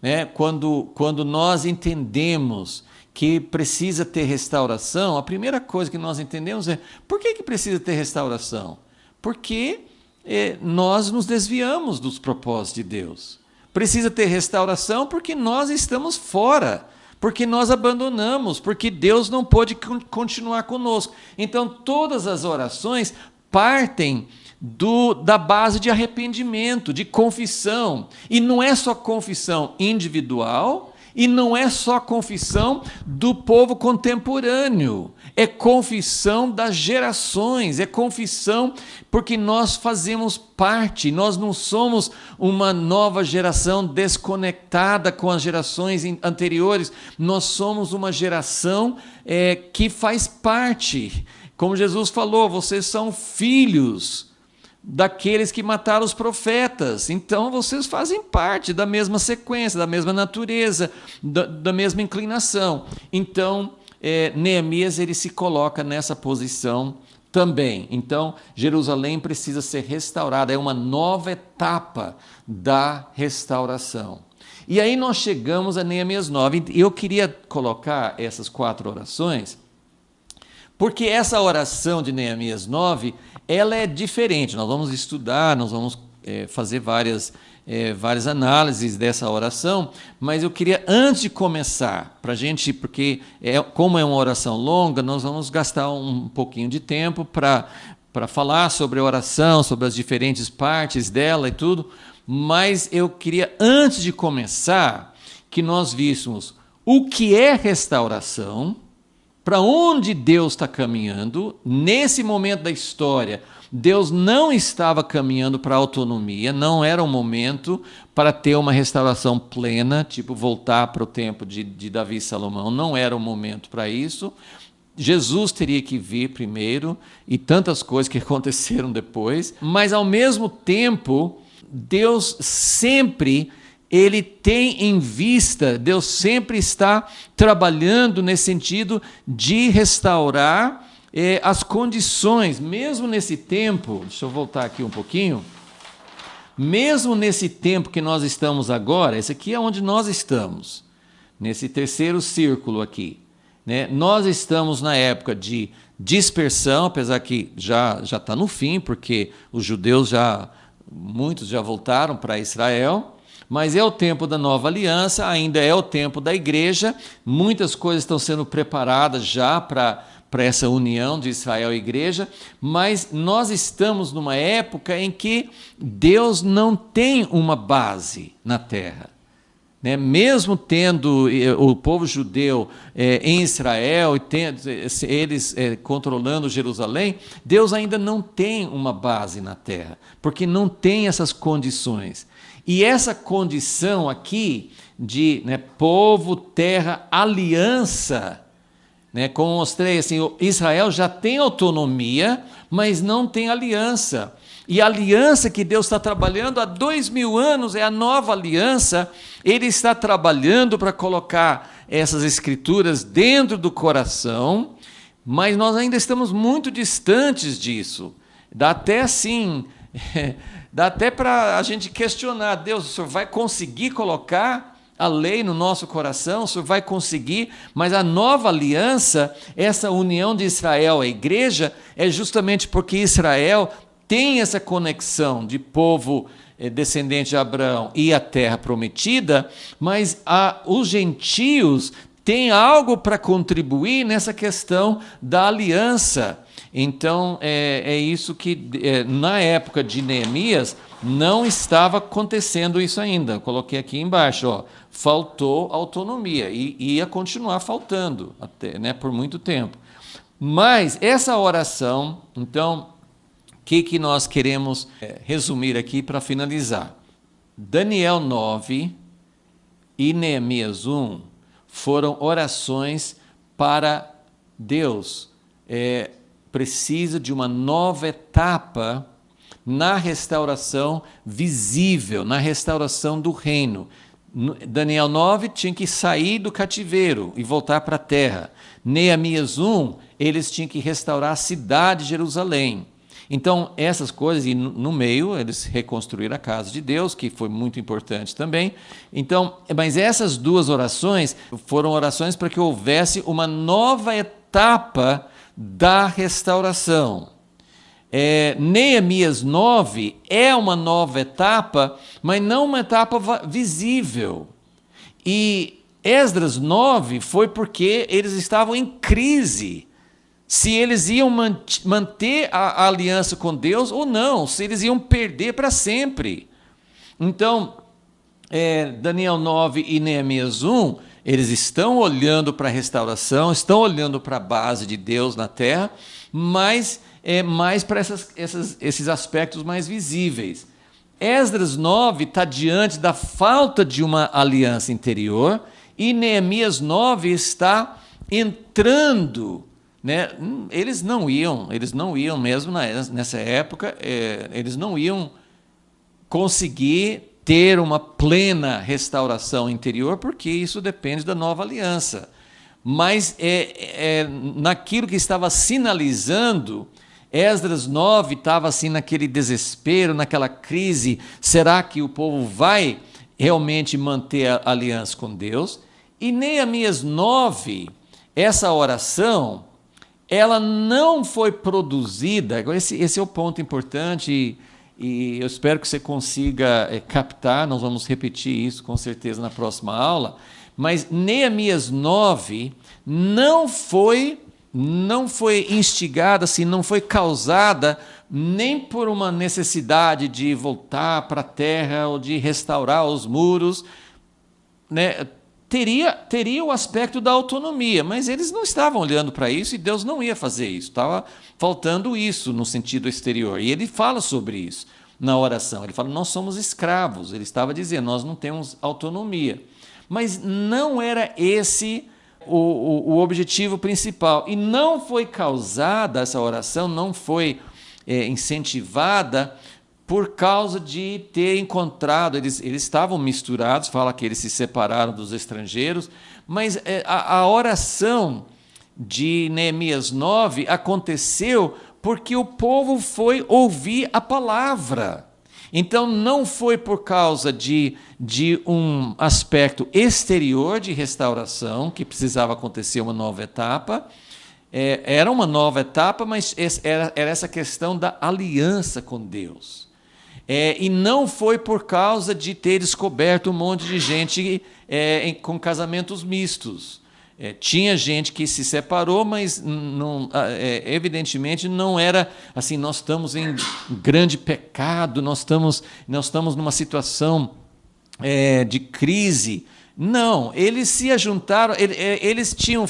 né? Quando nós entendemos que precisa ter restauração, a primeira coisa que nós entendemos é: por que precisa ter restauração? Porque nós nos desviamos dos propósitos de Deus. Precisa ter restauração porque nós estamos fora, porque nós abandonamos, porque Deus não pôde continuar conosco. Então, todas as orações partem da base de arrependimento, de confissão. E não é só confissão individual, e não é só confissão do povo contemporâneo, é confissão das gerações, é confissão porque nós fazemos parte, nós não somos uma nova geração desconectada com as gerações anteriores, nós somos uma geração que faz parte. Como Jesus falou, vocês são filhos daqueles que mataram os profetas, então vocês fazem parte da mesma sequência, da mesma natureza, da mesma inclinação. Então, Neemias ele se coloca nessa posição também. Então, Jerusalém precisa ser restaurada, é uma nova etapa da restauração. E aí nós chegamos a Neemias 9, e eu queria colocar essas 4 orações, porque essa oração de Neemias 9, ela é diferente. Nós vamos estudar, nós vamos fazer várias análises dessa oração, mas eu queria, antes de começar, para a gente, porque como é uma oração longa, nós vamos gastar um pouquinho de tempo para falar sobre a oração, sobre as diferentes partes dela e tudo, mas eu queria, antes de começar, que nós víssemos o que é restauração, para onde Deus está caminhando. Nesse momento da história, Deus não estava caminhando para a autonomia, não era um momento para ter uma restauração plena, tipo voltar para o tempo de Davi e Salomão, não era um momento para isso. Jesus teria que vir primeiro e tantas coisas que aconteceram depois, mas ao mesmo tempo, Deus sempre ele tem em vista, Deus sempre está trabalhando nesse sentido de restaurar as condições, mesmo nesse tempo, deixa eu voltar aqui um pouquinho, mesmo nesse tempo que nós estamos agora, esse aqui é onde nós estamos, nesse terceiro círculo aqui, né? Nós estamos na época de dispersão, apesar que já está no fim, porque os judeus muitos já voltaram para Israel, mas é o tempo da nova aliança, ainda é o tempo da igreja, muitas coisas estão sendo preparadas já para essa união de Israel e igreja, mas nós estamos numa época em que Deus não tem uma base na terra, né? Mesmo tendo o povo judeu em Israel, e eles controlando Jerusalém, Deus ainda não tem uma base na terra, porque não tem essas condições. E essa condição aqui de povo, terra, aliança, né, como mostrei, assim, Israel já tem autonomia, mas não tem aliança. E a aliança que Deus está trabalhando há 2000 anos é a nova aliança. Ele está trabalhando para colocar essas escrituras dentro do coração, mas nós ainda estamos muito distantes disso. Dá até assim... Dá até para a gente questionar: Deus, o Senhor vai conseguir colocar a lei no nosso coração? O Senhor vai conseguir? Mas a nova aliança, essa união de Israel à igreja, é justamente porque Israel tem essa conexão de povo descendente de Abraão e a terra prometida, mas os gentios tem algo para contribuir nessa questão da aliança. Então, é isso que, na época de Neemias, não estava acontecendo isso ainda. Eu coloquei aqui embaixo, ó, faltou autonomia, e ia continuar faltando até, né, por muito tempo. Mas essa oração, então, o que nós queremos resumir aqui para finalizar? Daniel 9 e Neemias 1 foram orações para Deus. Precisa de uma nova etapa na restauração visível, na restauração do reino. Daniel 9 tinha que sair do cativeiro e voltar para a terra. Neemias 1, eles tinham que restaurar a cidade de Jerusalém. Então, essas coisas, e no meio, eles reconstruíram a casa de Deus, que foi muito importante também. Então, mas essas duas orações foram orações para que houvesse uma nova etapa da restauração. Neemias 9 é uma nova etapa, mas não uma etapa visível. E Esdras 9 foi porque eles estavam em crise, se eles iam manter a aliança com Deus ou não, se eles iam perder para sempre. Então, Daniel 9 e Neemias 1, eles estão olhando para a restauração, estão olhando para a base de Deus na terra, mas mais para esses aspectos mais visíveis. Esdras 9 está diante da falta de uma aliança interior, e Neemias 9 está entrando, né? Eles não iam mesmo nessa época, eles não iam conseguir ter uma plena restauração interior, porque isso depende da nova aliança. Mas naquilo que estava sinalizando, Esdras 9 estava assim naquele desespero, naquela crise, será que o povo vai realmente manter a aliança com Deus? E Neemias 9, essa oração, ela não foi produzida, esse é o ponto importante, e eu espero que você consiga captar, nós vamos repetir isso com certeza na próxima aula, mas Neemias 9 não foi instigada, assim, não foi causada nem por uma necessidade de voltar para a terra ou de restaurar os muros, né? Teria o aspecto da autonomia, mas eles não estavam olhando para isso e Deus não ia fazer isso, estava faltando isso no sentido exterior. E ele fala sobre isso na oração, ele fala, nós somos escravos, ele estava dizendo, nós não temos autonomia. Mas não era esse o objetivo principal, e não foi causada, essa oração não foi incentivada por causa de ter encontrado, eles estavam misturados, fala que eles se separaram dos estrangeiros, mas a oração de Neemias 9 aconteceu porque o povo foi ouvir a palavra. Então, não foi por causa de um aspecto exterior de restauração, que precisava acontecer uma nova etapa. Era uma nova etapa, mas era essa questão da aliança com Deus. E não foi por causa de ter descoberto um monte de gente com casamentos mistos. Tinha gente que se separou, mas não, evidentemente não era assim, nós estamos em grande pecado, nós estamos numa situação de crise. Não, eles se ajuntaram, eles tinham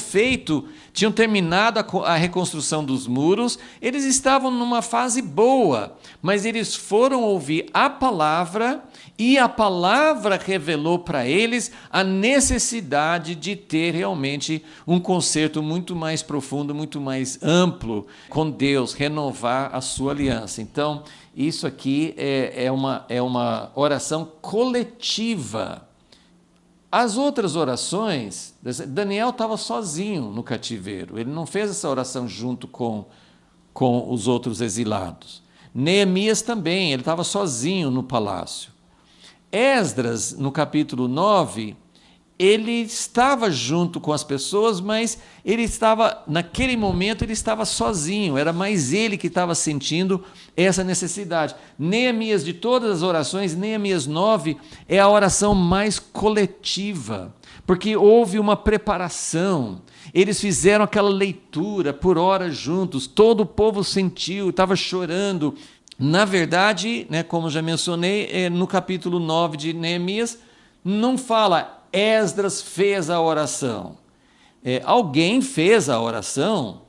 terminado a reconstrução dos muros, eles estavam numa fase boa, mas eles foram ouvir a palavra, e a palavra revelou para eles a necessidade de ter realmente um concerto muito mais profundo, muito mais amplo com Deus, renovar a sua aliança. Então, isso aqui é uma oração coletiva. As outras orações, Daniel estava sozinho no cativeiro, ele não fez essa oração junto com os outros exilados. Neemias também, ele estava sozinho no palácio. Esdras, no capítulo 9, ele estava junto com as pessoas, mas ele estava, naquele momento, ele estava sozinho, era mais ele que estava sentindo essa necessidade. Neemias, de todas as orações, Neemias 9 é a oração mais coletiva, porque houve uma preparação, eles fizeram aquela leitura por horas juntos, todo o povo sentiu, estava chorando. Na verdade, né, como já mencionei, no capítulo 9 de Neemias, não fala Esdras fez a oração. Alguém fez a oração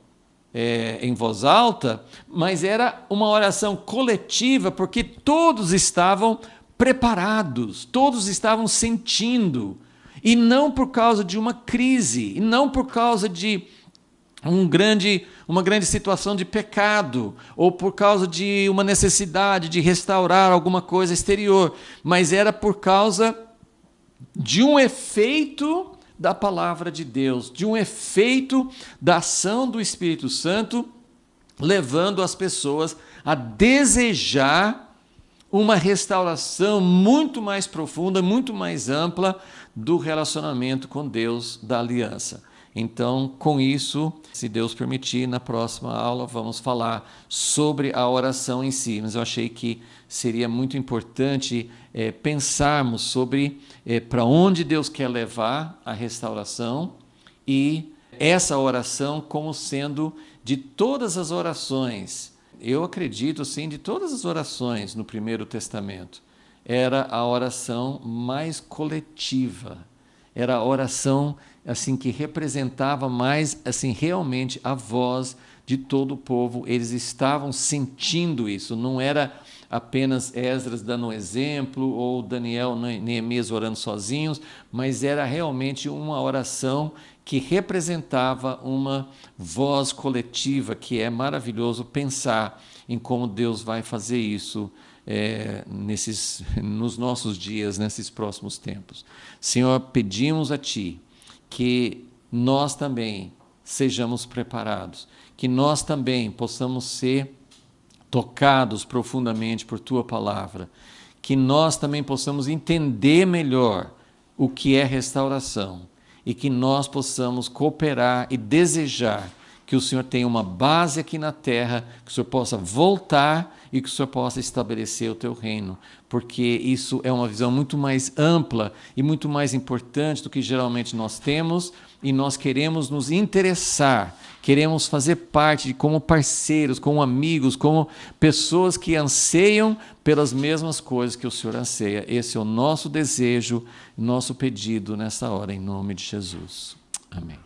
em voz alta, mas era uma oração coletiva, porque todos estavam preparados, todos estavam sentindo, e não por causa de uma crise, e não por causa de uma grande situação de pecado, ou por causa de uma necessidade de restaurar alguma coisa exterior, mas era por causa de um efeito da palavra de Deus, de um efeito da ação do Espírito Santo, levando as pessoas a desejar uma restauração muito mais profunda, muito mais ampla do relacionamento com Deus, da aliança. Então, com isso, se Deus permitir, na próxima aula vamos falar sobre a oração em si. Mas eu achei que seria muito importante pensarmos sobre para onde Deus quer levar a restauração e essa oração como sendo de todas as orações. Eu acredito, sim, de todas as orações no Primeiro Testamento, era a oração mais coletiva, era a oração assim que representava mais assim realmente a voz de todo o povo. Eles estavam sentindo isso, não era apenas Esdras dando um exemplo ou Daniel, Neemias orando sozinhos, mas era realmente uma oração que representava uma voz coletiva, que é maravilhoso pensar em como Deus vai fazer isso nos nossos dias, nesses próximos tempos. Senhor, pedimos a Ti que nós também sejamos preparados, que nós também possamos ser tocados profundamente por Tua palavra, que nós também possamos entender melhor o que é restauração e que nós possamos cooperar e desejar que o Senhor tenha uma base aqui na terra, que o Senhor possa voltar e que o Senhor possa estabelecer o Teu reino, porque isso é uma visão muito mais ampla e muito mais importante do que geralmente nós temos, e nós queremos nos interessar, queremos fazer parte como parceiros, como amigos, como pessoas que anseiam pelas mesmas coisas que o Senhor anseia. Esse é o nosso desejo, nosso pedido nessa hora, em nome de Jesus. Amém.